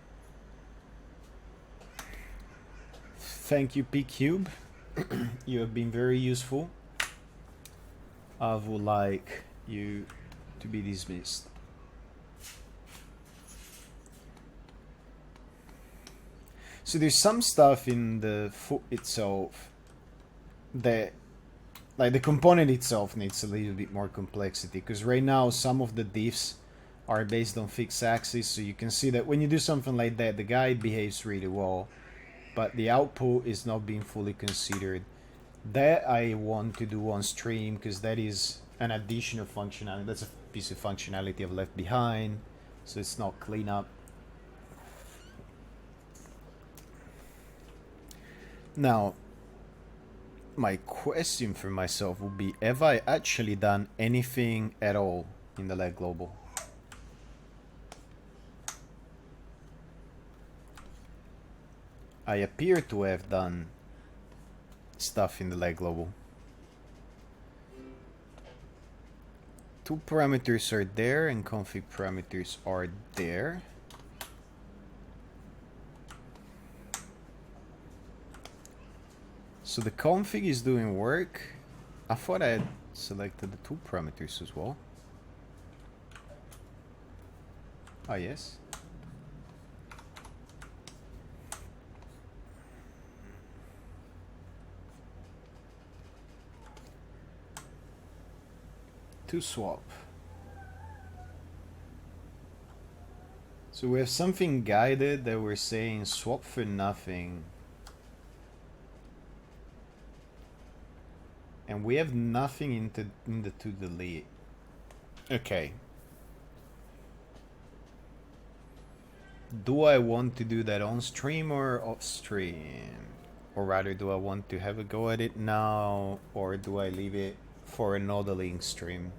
Thank you, P-Cube. You have been very useful. I would like you to be dismissed. So there's some stuff in the foot itself that, like, the component itself needs a little bit more complexity, because right now some of the diffs are based on fixed axis, so you can see that when you do something like that, the guide behaves really well, but the output is not being fully considered. That I want to do on stream, because that is an additional functionality. That's a piece of functionality I've left behind, so it's not clean up. Now, my question for myself would be, have I actually done anything at all in the leg global? I appear to have done stuff in the leg global. 2 parameters are there and config parameters are there. So the config is doing work. I thought I had selected the 2 parameters as well. Ah, yes. To swap. So we have something guided that we're saying swap for nothing. And we have nothing in the to delete. Okay. Do I want to do that on stream or off stream? Or rather, do I want to have a go at it now, or do I leave it for another link stream?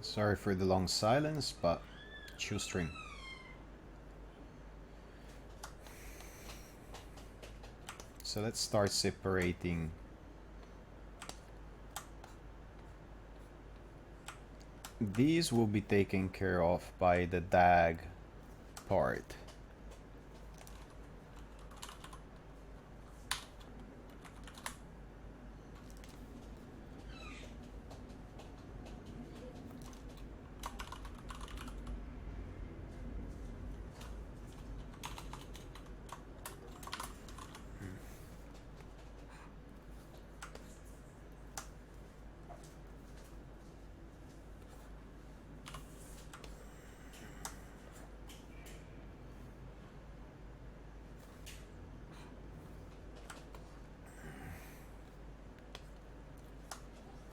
Sorry for the long silence, but shoestring. So let's start separating. These will be taken care of by the DAG part.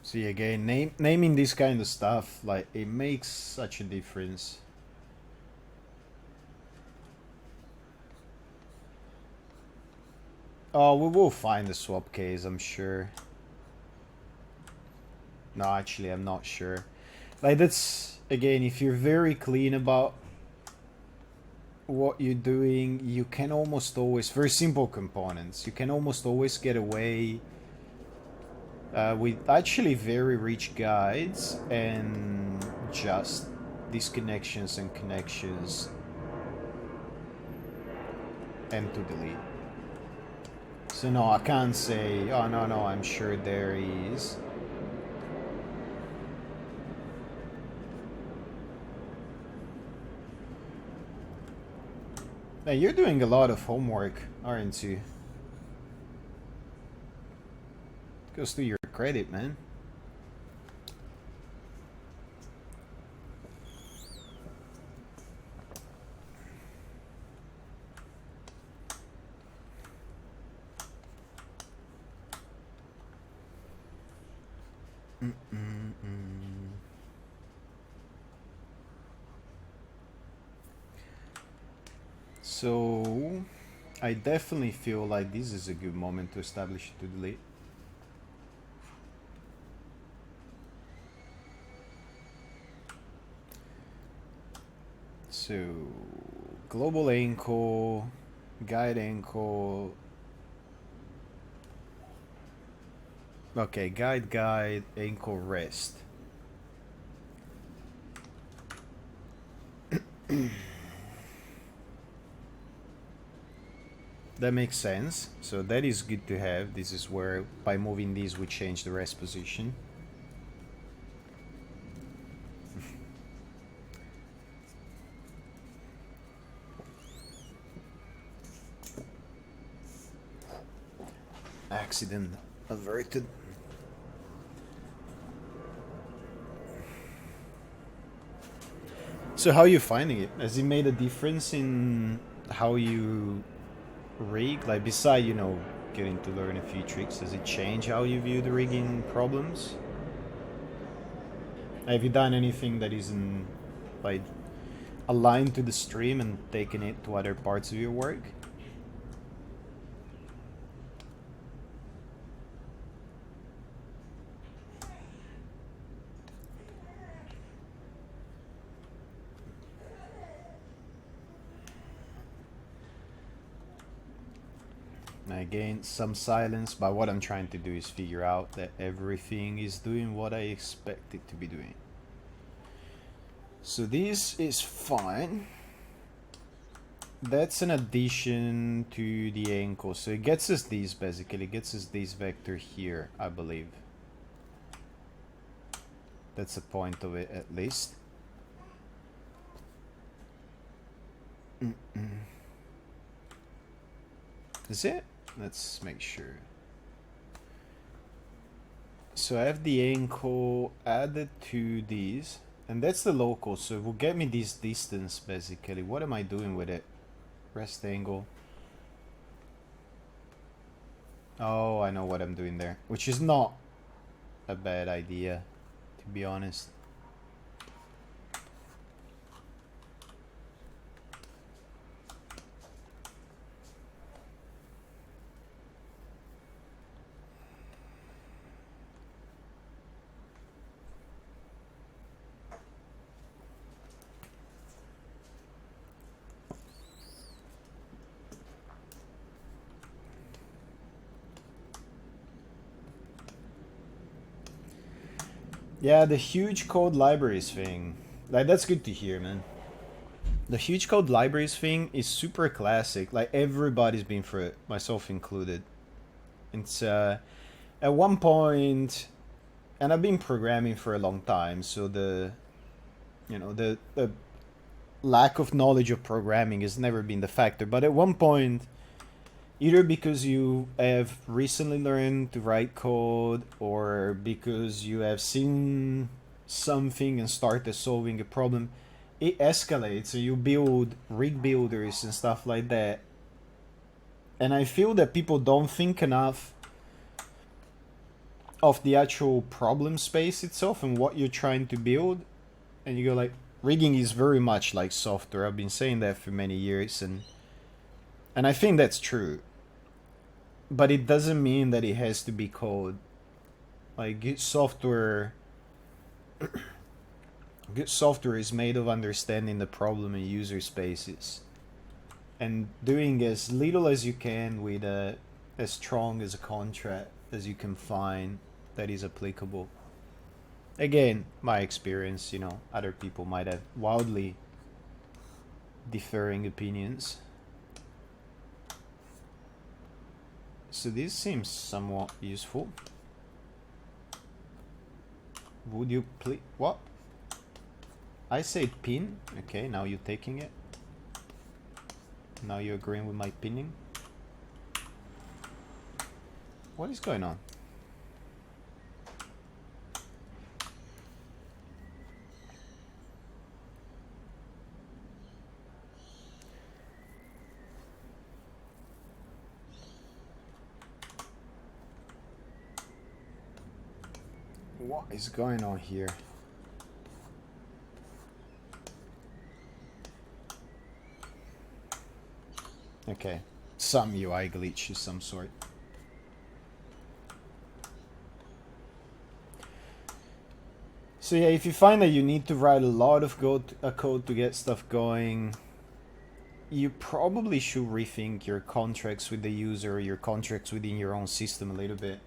See, again, naming this kind of stuff, like, it makes such a difference. Oh, we will find the swap case, I'm sure. No, actually, I'm not sure. Like, that's, again, if you're very clean about what you're doing, you can almost always, very simple components, you can almost always get away with actually very rich guides and just disconnections and connections and to delete. So no, I can't say, oh no, I'm sure there is. Hey, you're doing a lot of homework, aren't you? Goes to your credit, man. So, I definitely feel like this is a good moment to establish to delete. So, global ankle, guide ankle. Okay, guide, ankle rest. That makes sense. So that is good to have. This is where by moving these we change the rest position. Accident averted. So how are you finding it? Has it made a difference in how you rig? Like beside, you know, getting to learn a few tricks, does it change how you view the rigging problems? Have you done anything that isn't like aligned to the stream and taken it to other parts of your work? Again, some silence, but what I'm trying to do is figure out that everything is doing what I expect it to be doing. So this is fine. That's an addition to the ankle. So it gets us these basically. It gets us this vector here, I believe. That's the point of it at least. Is it? Let's make sure. So I have the ankle added to these, and that's the local, so it will get me this distance basically. What am I doing with it? Rest angle. Oh, I know what I'm doing there, which is not a bad idea, to be honest. Yeah, the huge code libraries thing. Like, that's good to hear, man. The huge code libraries thing is super classic. Like, everybody's been through it, myself included. It's, at one point, and I've been programming for a long time, so the lack of knowledge of programming has never been the factor. But at one point, either because you have recently learned to write code or because you have seen something and started solving a problem, it escalates. So you build rig builders and stuff like that. And I feel that people don't think enough of the actual problem space itself and what you're trying to build. And you go like, rigging is very much like software. I've been saying that for many years, and I think that's true. But it doesn't mean that it has to be code. Like good software is made of understanding the problem in user spaces and doing as little as you can with as strong as a contract as you can find that is applicable. Again, my experience, other people might have wildly differing opinions. So this seems somewhat useful. Would you please... What? I said pin. Okay, now you're taking it. Now you're agreeing with my pinning. What is going on? What is going on here? Okay, some UI glitch of some sort. So yeah, if you find that you need to write a lot of code to get stuff going, you probably should rethink your contracts with the user, your contracts within your own system a little bit.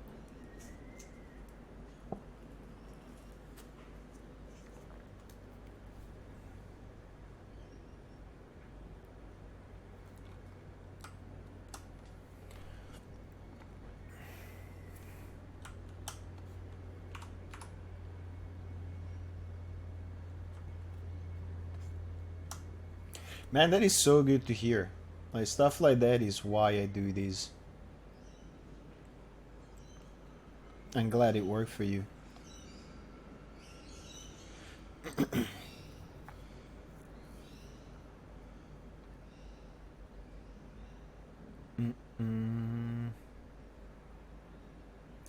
Man, that is so good to hear. Like, stuff like that is why I do this. I'm glad it worked for you.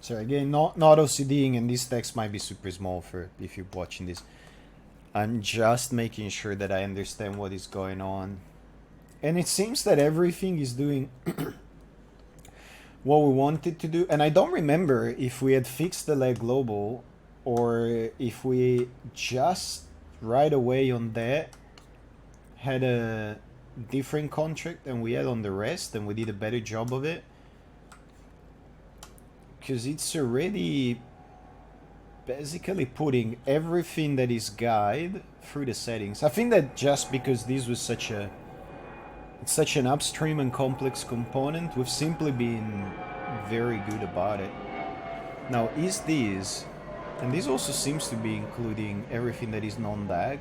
So again, not OCDing, and this text might be super small for if you're watching this. I'm just making sure that I understand what is going on. And it seems that everything is doing what we wanted to do. And I don't remember if we had fixed the leg global or if we just right away on that had a different contract than we had on the rest and we did a better job of it. Because it's already basically putting everything that is guide through the settings. I think that just because this was such an upstream and complex component, we've simply been very good about it. Now is this, and this also seems to be including everything that is non-DAG.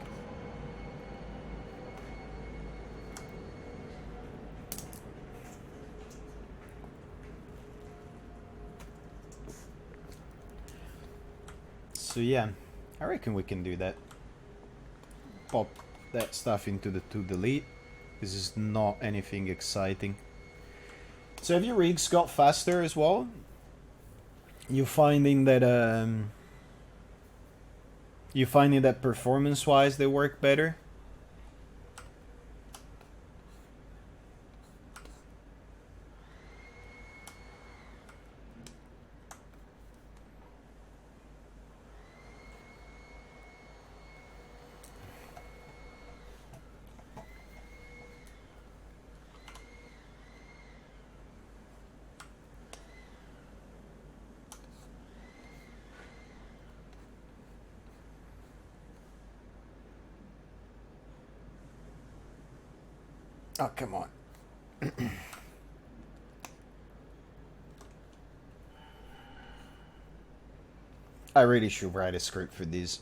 So yeah, I reckon we can do that. Pop that stuff into the to delete. This is not anything exciting. So have your rigs got faster as well? You finding that performance-wise they work better? Oh, come on. I really should write a script for this.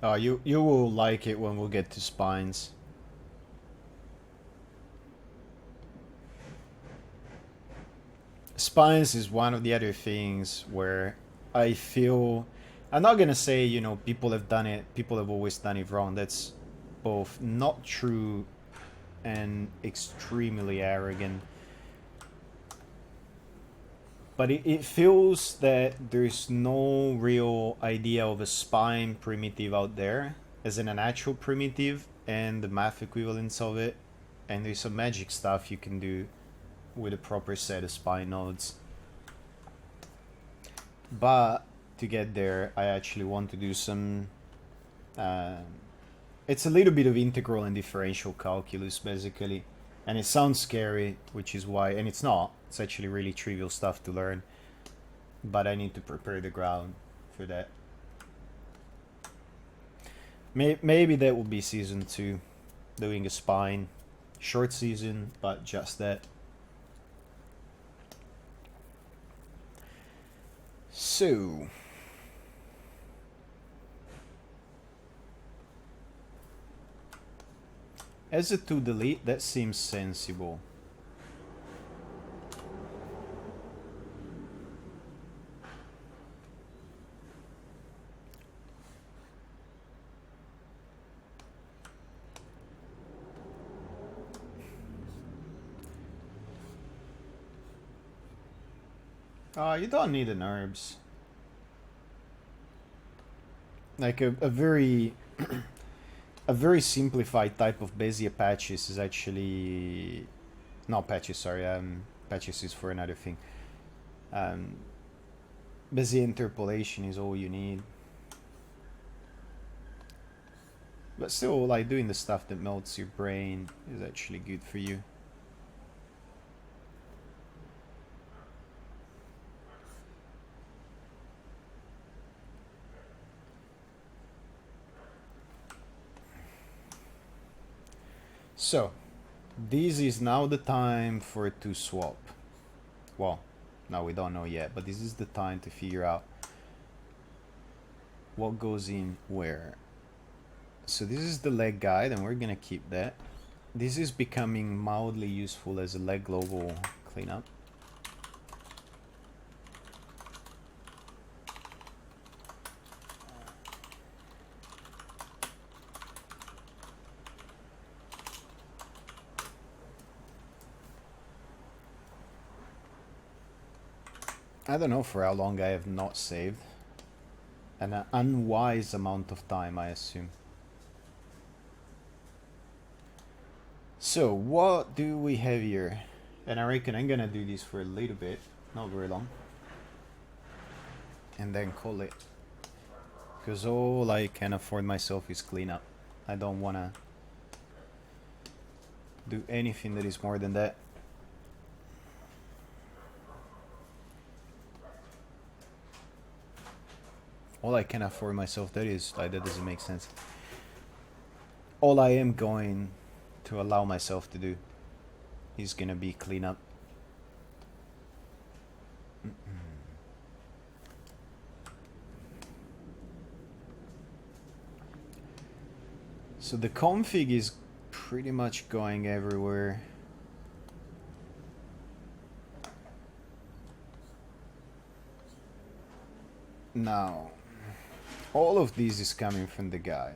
Oh, you will like it when we'll get to spines. Spines is one of the other things where I feel, I'm not gonna say, you know, people have done it, people have always done it wrong. That's both not true and extremely arrogant. But it feels that there's no real idea of a spine primitive out there, as in an actual primitive and the math equivalence of it. And there's some magic stuff you can do with a proper set of spine nodes. But to get there, I actually want to do some... it's a little bit of integral and differential calculus, basically. And it sounds scary, which is why... And it's not. It's actually really trivial stuff to learn. But I need to prepare the ground for that. Maybe that will be season 2. Doing a spine. Short season, but just that. So... as a to delete, that seems sensible. You don't need an herbs. Like a very a very simplified type of Bezier patches is actually not patches. Sorry, patches is for another thing. Bezier interpolation is all you need. But still, like doing the stuff that melts your brain is actually good for you. So, this is now the time for it to swap. Well, no, we don't know yet, but this is the time to figure out what goes in where. So this is the leg guide, and we're gonna keep that. This is becoming mildly useful as a leg global cleanup. I don't know for how long I have not saved. An unwise amount of time, I assume. So, what do we have here? And I reckon I'm gonna do this for a little bit, not very long. And then call it. Because all I can afford myself is cleanup. I don't wanna do anything that is more than that. All I can afford myself, that is, like, that doesn't make sense. All I am going to allow myself to do is gonna be cleanup. So the config is pretty much going everywhere. Now, all of this is coming from the guide.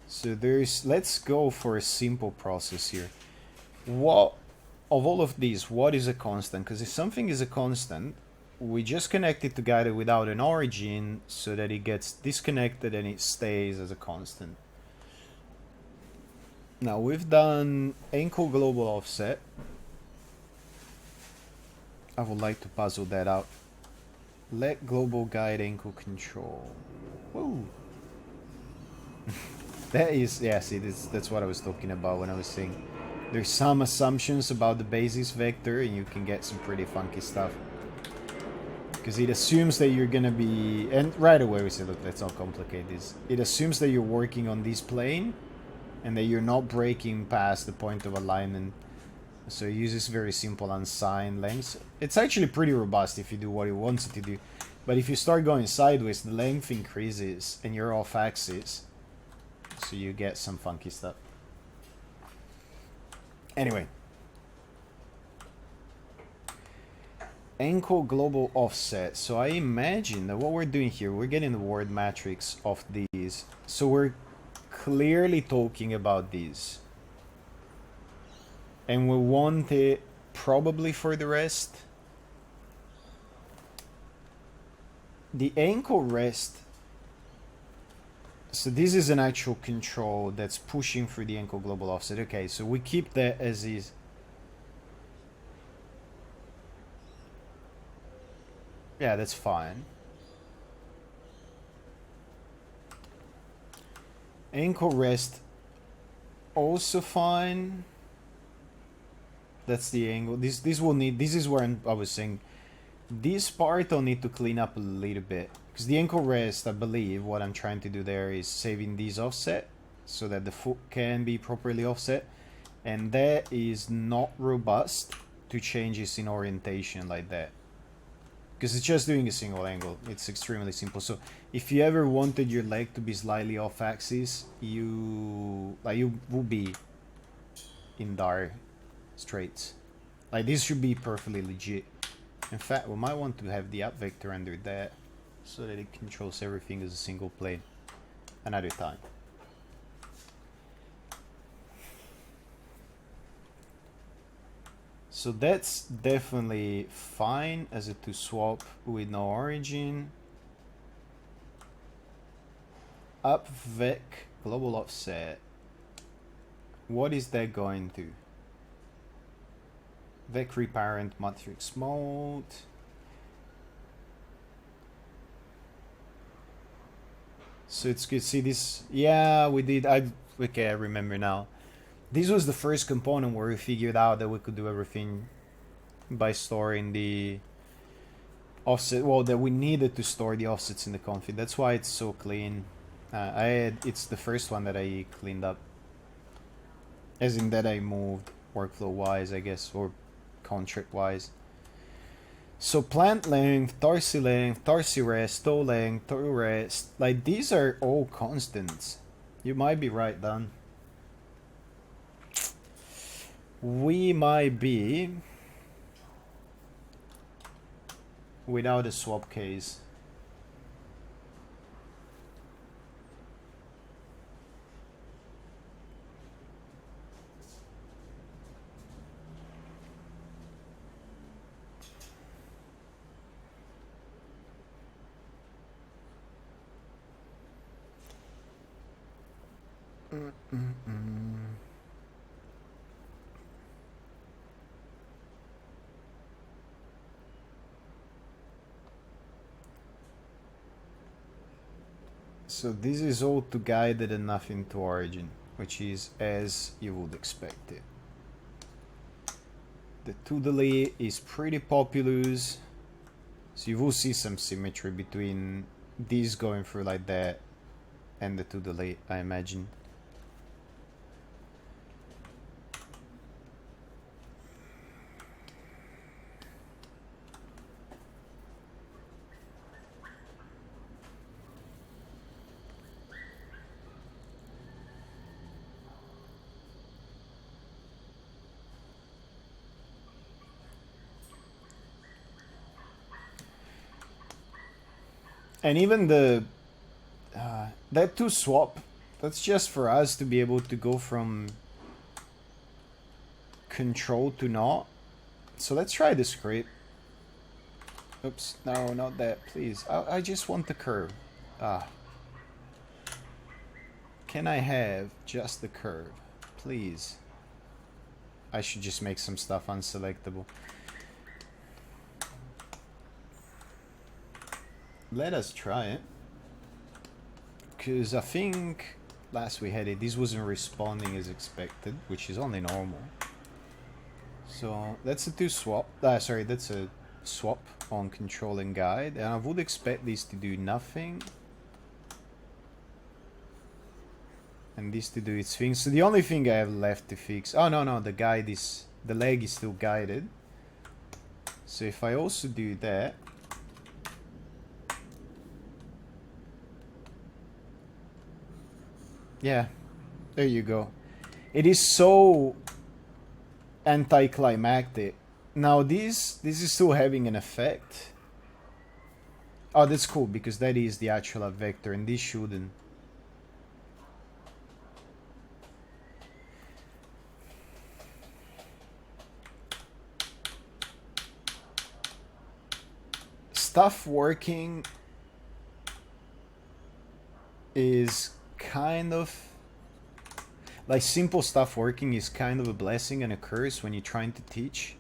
So there's, let's go for a simple process here. What, of all of these, what is a constant? Because if something is a constant, we just connect it together without an origin so that it gets disconnected and it stays as a constant. Now we've done encode global offset. I would like to puzzle that out. Let global guide encode control. Woo! That is, yeah, see, that's what I was talking about when I was saying there's some assumptions about the basis vector and you can get some pretty funky stuff. Because it assumes that you're gonna be, and right away we said, look, let's not complicate this. It assumes that you're working on this plane and that you're not breaking past the point of alignment. So it uses very simple unsigned lengths. It's actually pretty robust if you do what it wants it to do. But if you start going sideways, the length increases and you're off axis. So you get some funky stuff. Anyway. Encode global offset. So I imagine that what we're doing here, we're getting the word matrix of these. So we're clearly talking about these. And we want it probably for the rest. The encode rest. So this is an actual control that's pushing through the encode global offset. Okay, so we keep that as is. Yeah, that's fine. Ankle rest also fine. That's the angle. This will need. This is where I was saying. This part I'll need to clean up a little bit because the ankle rest, I believe, what I'm trying to do there is saving these offset so that the foot can be properly offset, and that is not robust to changes in orientation like that. Because it's just doing a single angle. It's extremely simple. So if you ever wanted your leg to be slightly off axis, you will be in dire straits. Like this should be perfectly legit. In fact, we might want to have the up vector under that so that it controls everything as a single plane. Another time. So that's definitely fine as a to swap with no origin. Up vec global offset. What is that going to? Vec reparent matrix mode. So it's good. See this? Yeah, we did. Okay, I remember now. This was the first component where we figured out that we could do everything by storing the offset. Well, that we needed to store the offsets in the config. That's why it's so clean. It's the first one that I cleaned up. As in that I moved workflow-wise, I guess, or contract-wise. So plant length, tarsi rest, toe length, toe rest. Like, these are all constants. You might be right, Dan. We might be without a swap case. So this is all to guided and nothing to origin, which is as you would expect it. The to delete is pretty populous, so you will see some symmetry between these going through like that and the to delete, I imagine. And even the that to swap, that's just for us to be able to go from control to not. So let's try the script. Oops, no, not that, please. I just want the curve. Can I have just the curve, please? I should just make some stuff unselectable. Let us try it. Because I think last we had it, this wasn't responding as expected, which is only normal. So that's a to swap. Sorry, that's a swap on control and guide. And I would expect this to do nothing. And this to do its thing. So the only thing I have left to fix... Oh, no, the guide is... The leg is still guided. So if I also do that... Yeah, there you go. It is so anticlimactic. Now this is still having an effect. Oh, that's cool, because that is the actual vector, and this shouldn't. Stuff working is kind of like simple stuff working is kind of a blessing and a curse when you're trying to teach,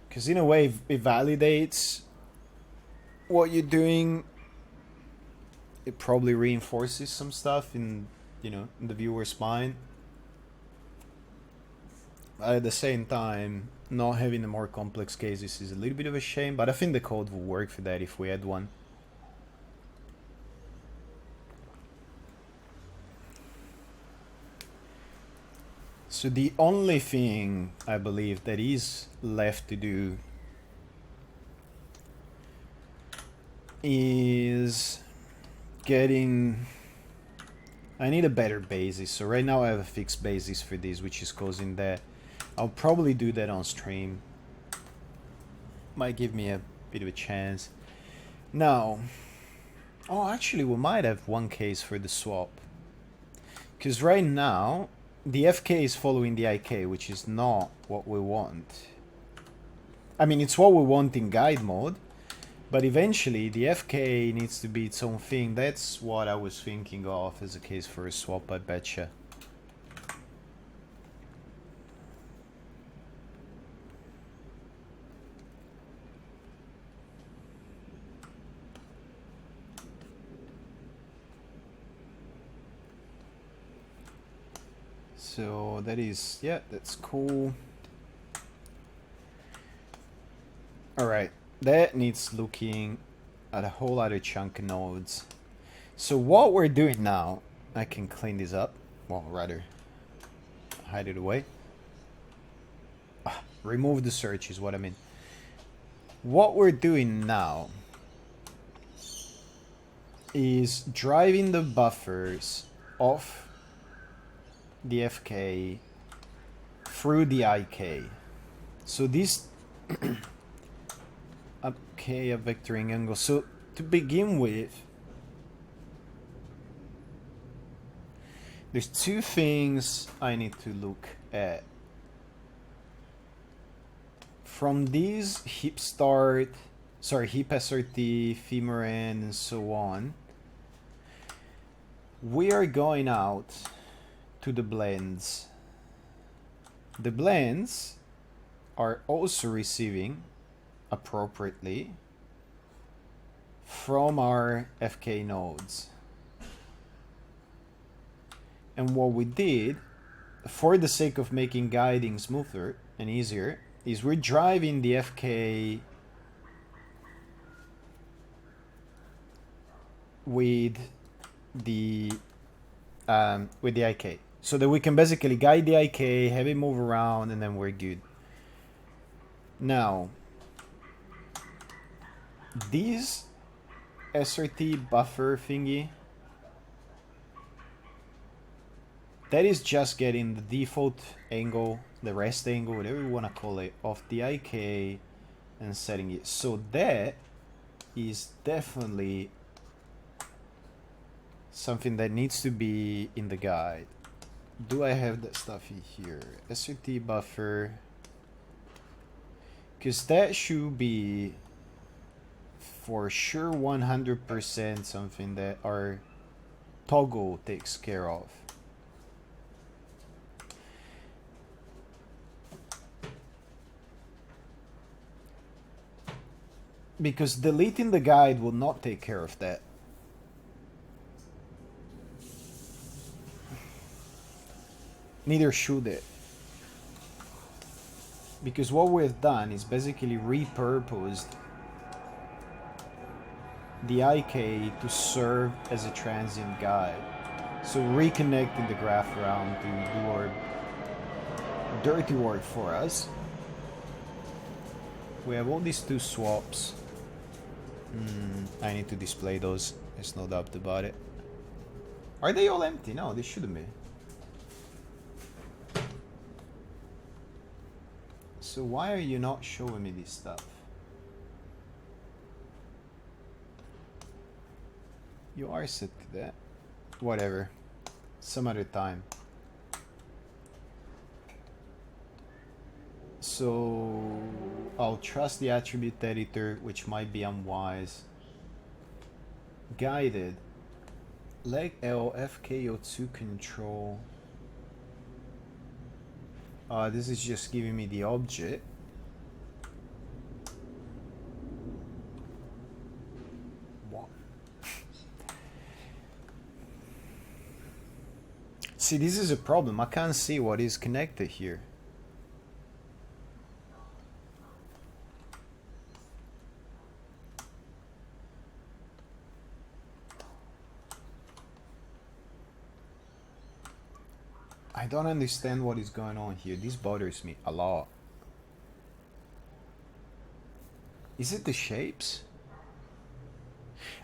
because in a way it validates what you're doing, it probably reinforces some stuff in, in the viewer's mind. At the same time, not having the more complex cases is a little bit of a shame, but I think the code will work for that if we had one. So the only thing I believe that is left to do is getting... I need a better basis. So right now I have a fixed basis for this, which is causing that. I'll probably do that on stream. Might give me a bit of a chance. Now, oh, actually we might have one case for the swap. Because right now, the FK is following the IK, which is not what we want. I mean, it's what we want in guide mode, but eventually the FK needs to be its own thing. That's what I was thinking of as a case for a swap, I betcha. So that is, yeah, that's cool. Alright, that needs looking at a whole other chunk of nodes. So what we're doing now, I can clean this up. Well, rather, hide it away. Remove the search is what I mean. What we're doing now is driving the buffers off the FK through the IK. So this okay, a vectoring angle. So to begin with, there's two things I need to look at. From these hip start, sorry, hip SRT, femur end, and so on, we are going out to the blends. The blends are also receiving appropriately from our FK nodes. And what we did, for the sake of making guiding smoother and easier, is we're driving the FK with the IK, so that we can basically guide the IK, have it move around, and then we're good. Now, this SRT buffer thingy, that is just getting the default angle, the rest angle, whatever you want to call it, of the IK and setting it. So that is definitely something that needs to be in the guide. Do I have that stuff in here? SRT buffer. Because that should be for sure 100% something that our toggle takes care of. Because deleting the guide will not take care of that. Neither should it. Because what we've done is basically repurposed the IK to serve as a transient guide. So reconnecting the graph around to do our dirty work for us. We have all these two swaps. I need to display those. There's no doubt about it. Are they all empty? No, they shouldn't be. So why are you not showing me this stuff? You are set to that. Whatever. Some other time. So I'll trust the attribute editor, which might be unwise. Guided. Leg L FKO2 control. This is just giving me the object. See, this is a problem. I can't see what is connected here. I don't understand what is going on here. This bothers me a lot. Is it the shapes?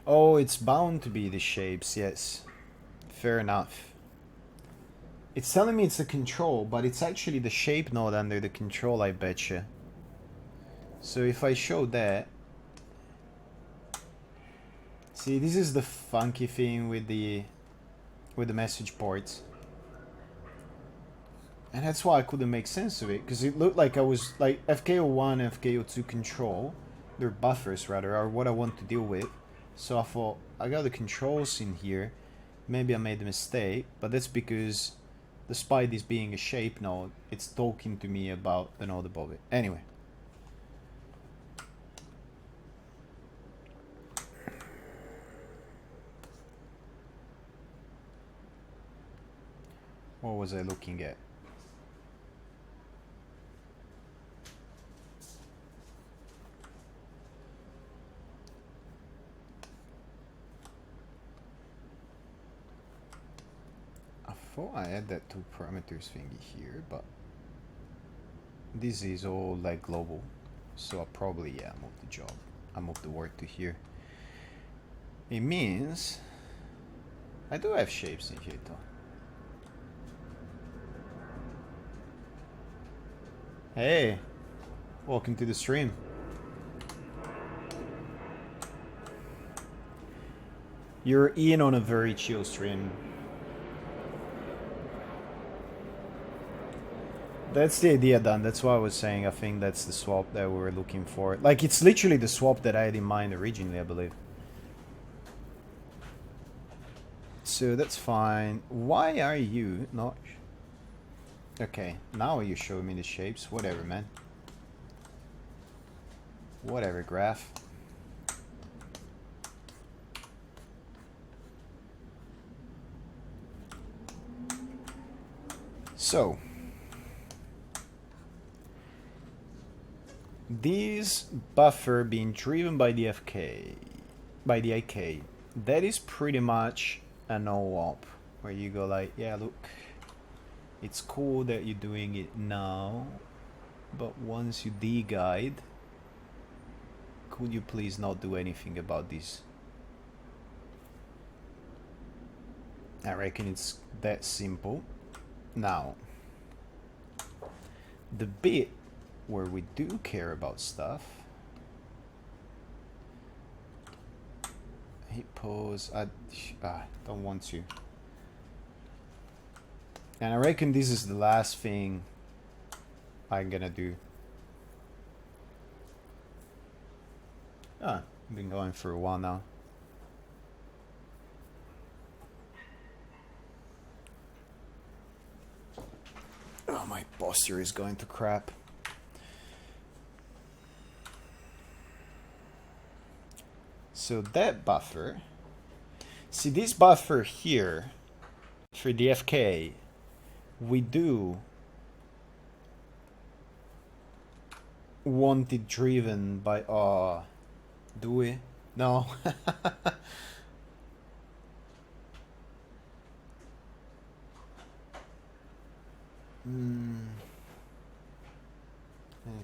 Oh, it's bound to be the shapes, yes. Fair enough. It's telling me it's the control, but it's actually the shape node under the control, I betcha. So if I show that... See, this is the funky thing with the message ports. And that's why I couldn't make sense of it, because it looked like I was like FK01 and FK02 control, their buffers rather, are what I want to deal with. So I thought, I got the controls in here, maybe I made a mistake, but that's because despite this being a shape node, it's talking to me about the node above it. Anyway. What was I looking at? I thought I had that 2 parameters thingy here, but this is all like global, so I probably, yeah, moved the job. I moved the word to here. It means I do have shapes in here though. Hey, welcome to the stream. You're in on a very chill stream. That's the idea, Dan. That's why I was saying I think that's the swap that we were looking for. Like, it's literally the swap that I had in mind originally, I believe. So that's fine. Why are you not... Okay, now you show me the shapes. Whatever, man. Whatever, graph. So... this buffer being driven by the FK, by the IK, that is pretty much a no-op, where you go like, yeah, look, it's cool that you're doing it now, but once you de-guide, could you please not do anything about this? I reckon it's that simple. Now, the bit where we do care about stuff. Hit pause. I don't want to. And I reckon this is the last thing I'm gonna do. I've been going for a while now. Oh, my posture is going to crap. So that buffer, see this buffer here for the FK, we do want it driven by, do we? No.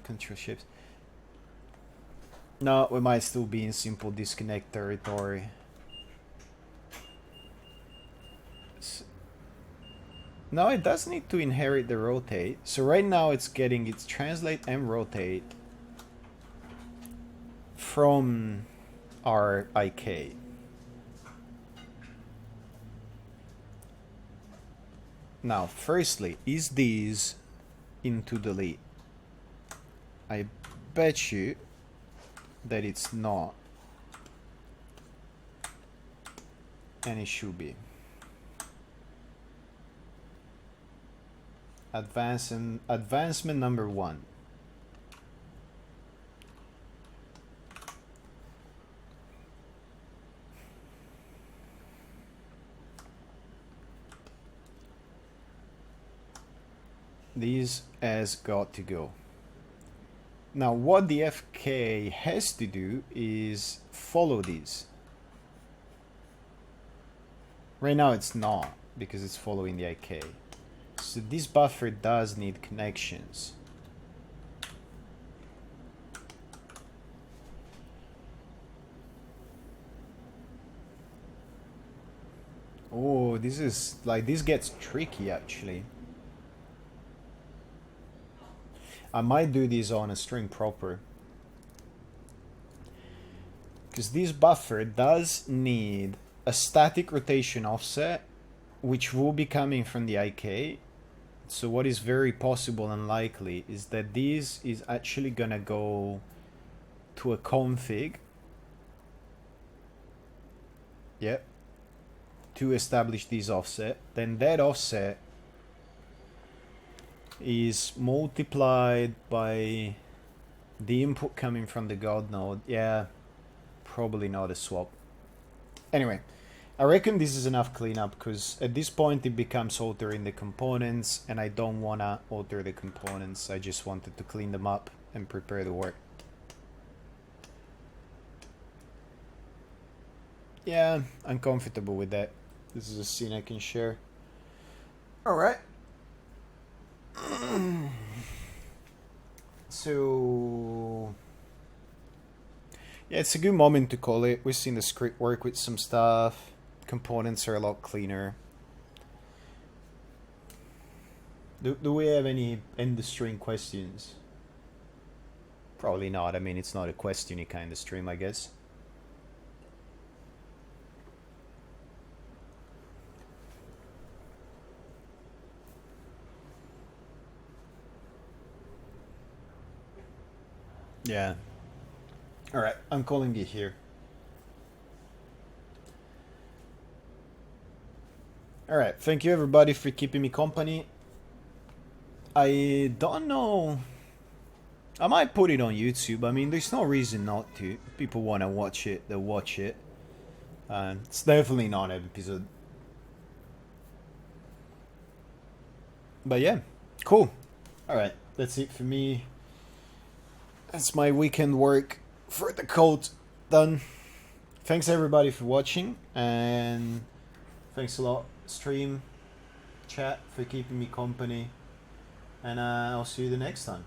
Control shifts. No, we might still be in simple disconnect territory. No, it does need to inherit the rotate. So right now it's getting its translate and rotate from our IK. Now, firstly, is these into delete? I bet you that it's not, and it should be. Advancement number 1. These has got to go. Now what the FK has to do is follow these. Right now it's not, because it's following the IK. So this buffer does need connections. Oh, this is like, this gets tricky actually. I might do this on a string proper, because this buffer does need a static rotation offset, which will be coming from the IK. So what is very possible and likely is that this is actually gonna go to a config, yep, to establish this offset. Then that offset is multiplied by the input coming from the God node. Yeah, probably not a swap. Anyway, I reckon this is enough cleanup, because at this point it becomes altering the components, and I don't want to alter the components. I just wanted to clean them up and prepare the work. Yeah, I'm comfortable with that. This is a scene I can share. Alright. So yeah, it's a good moment to call it. We've seen the script work with some stuff. Components are a lot cleaner. Do we have any end the stream questions? Probably not. I mean, it's not a question-y kind of stream, I guess. Yeah. Alright, I'm calling it here. Alright, thank you everybody for keeping me company. I don't know. I might put it on YouTube. I mean, there's no reason not to. If people want to watch it, they'll watch it. It's definitely not an episode. But yeah, cool. Alright, that's it for me. That's my weekend work for the code done. Thanks everybody for watching, and thanks a lot, stream, chat, for keeping me company, and I'll see you the next time.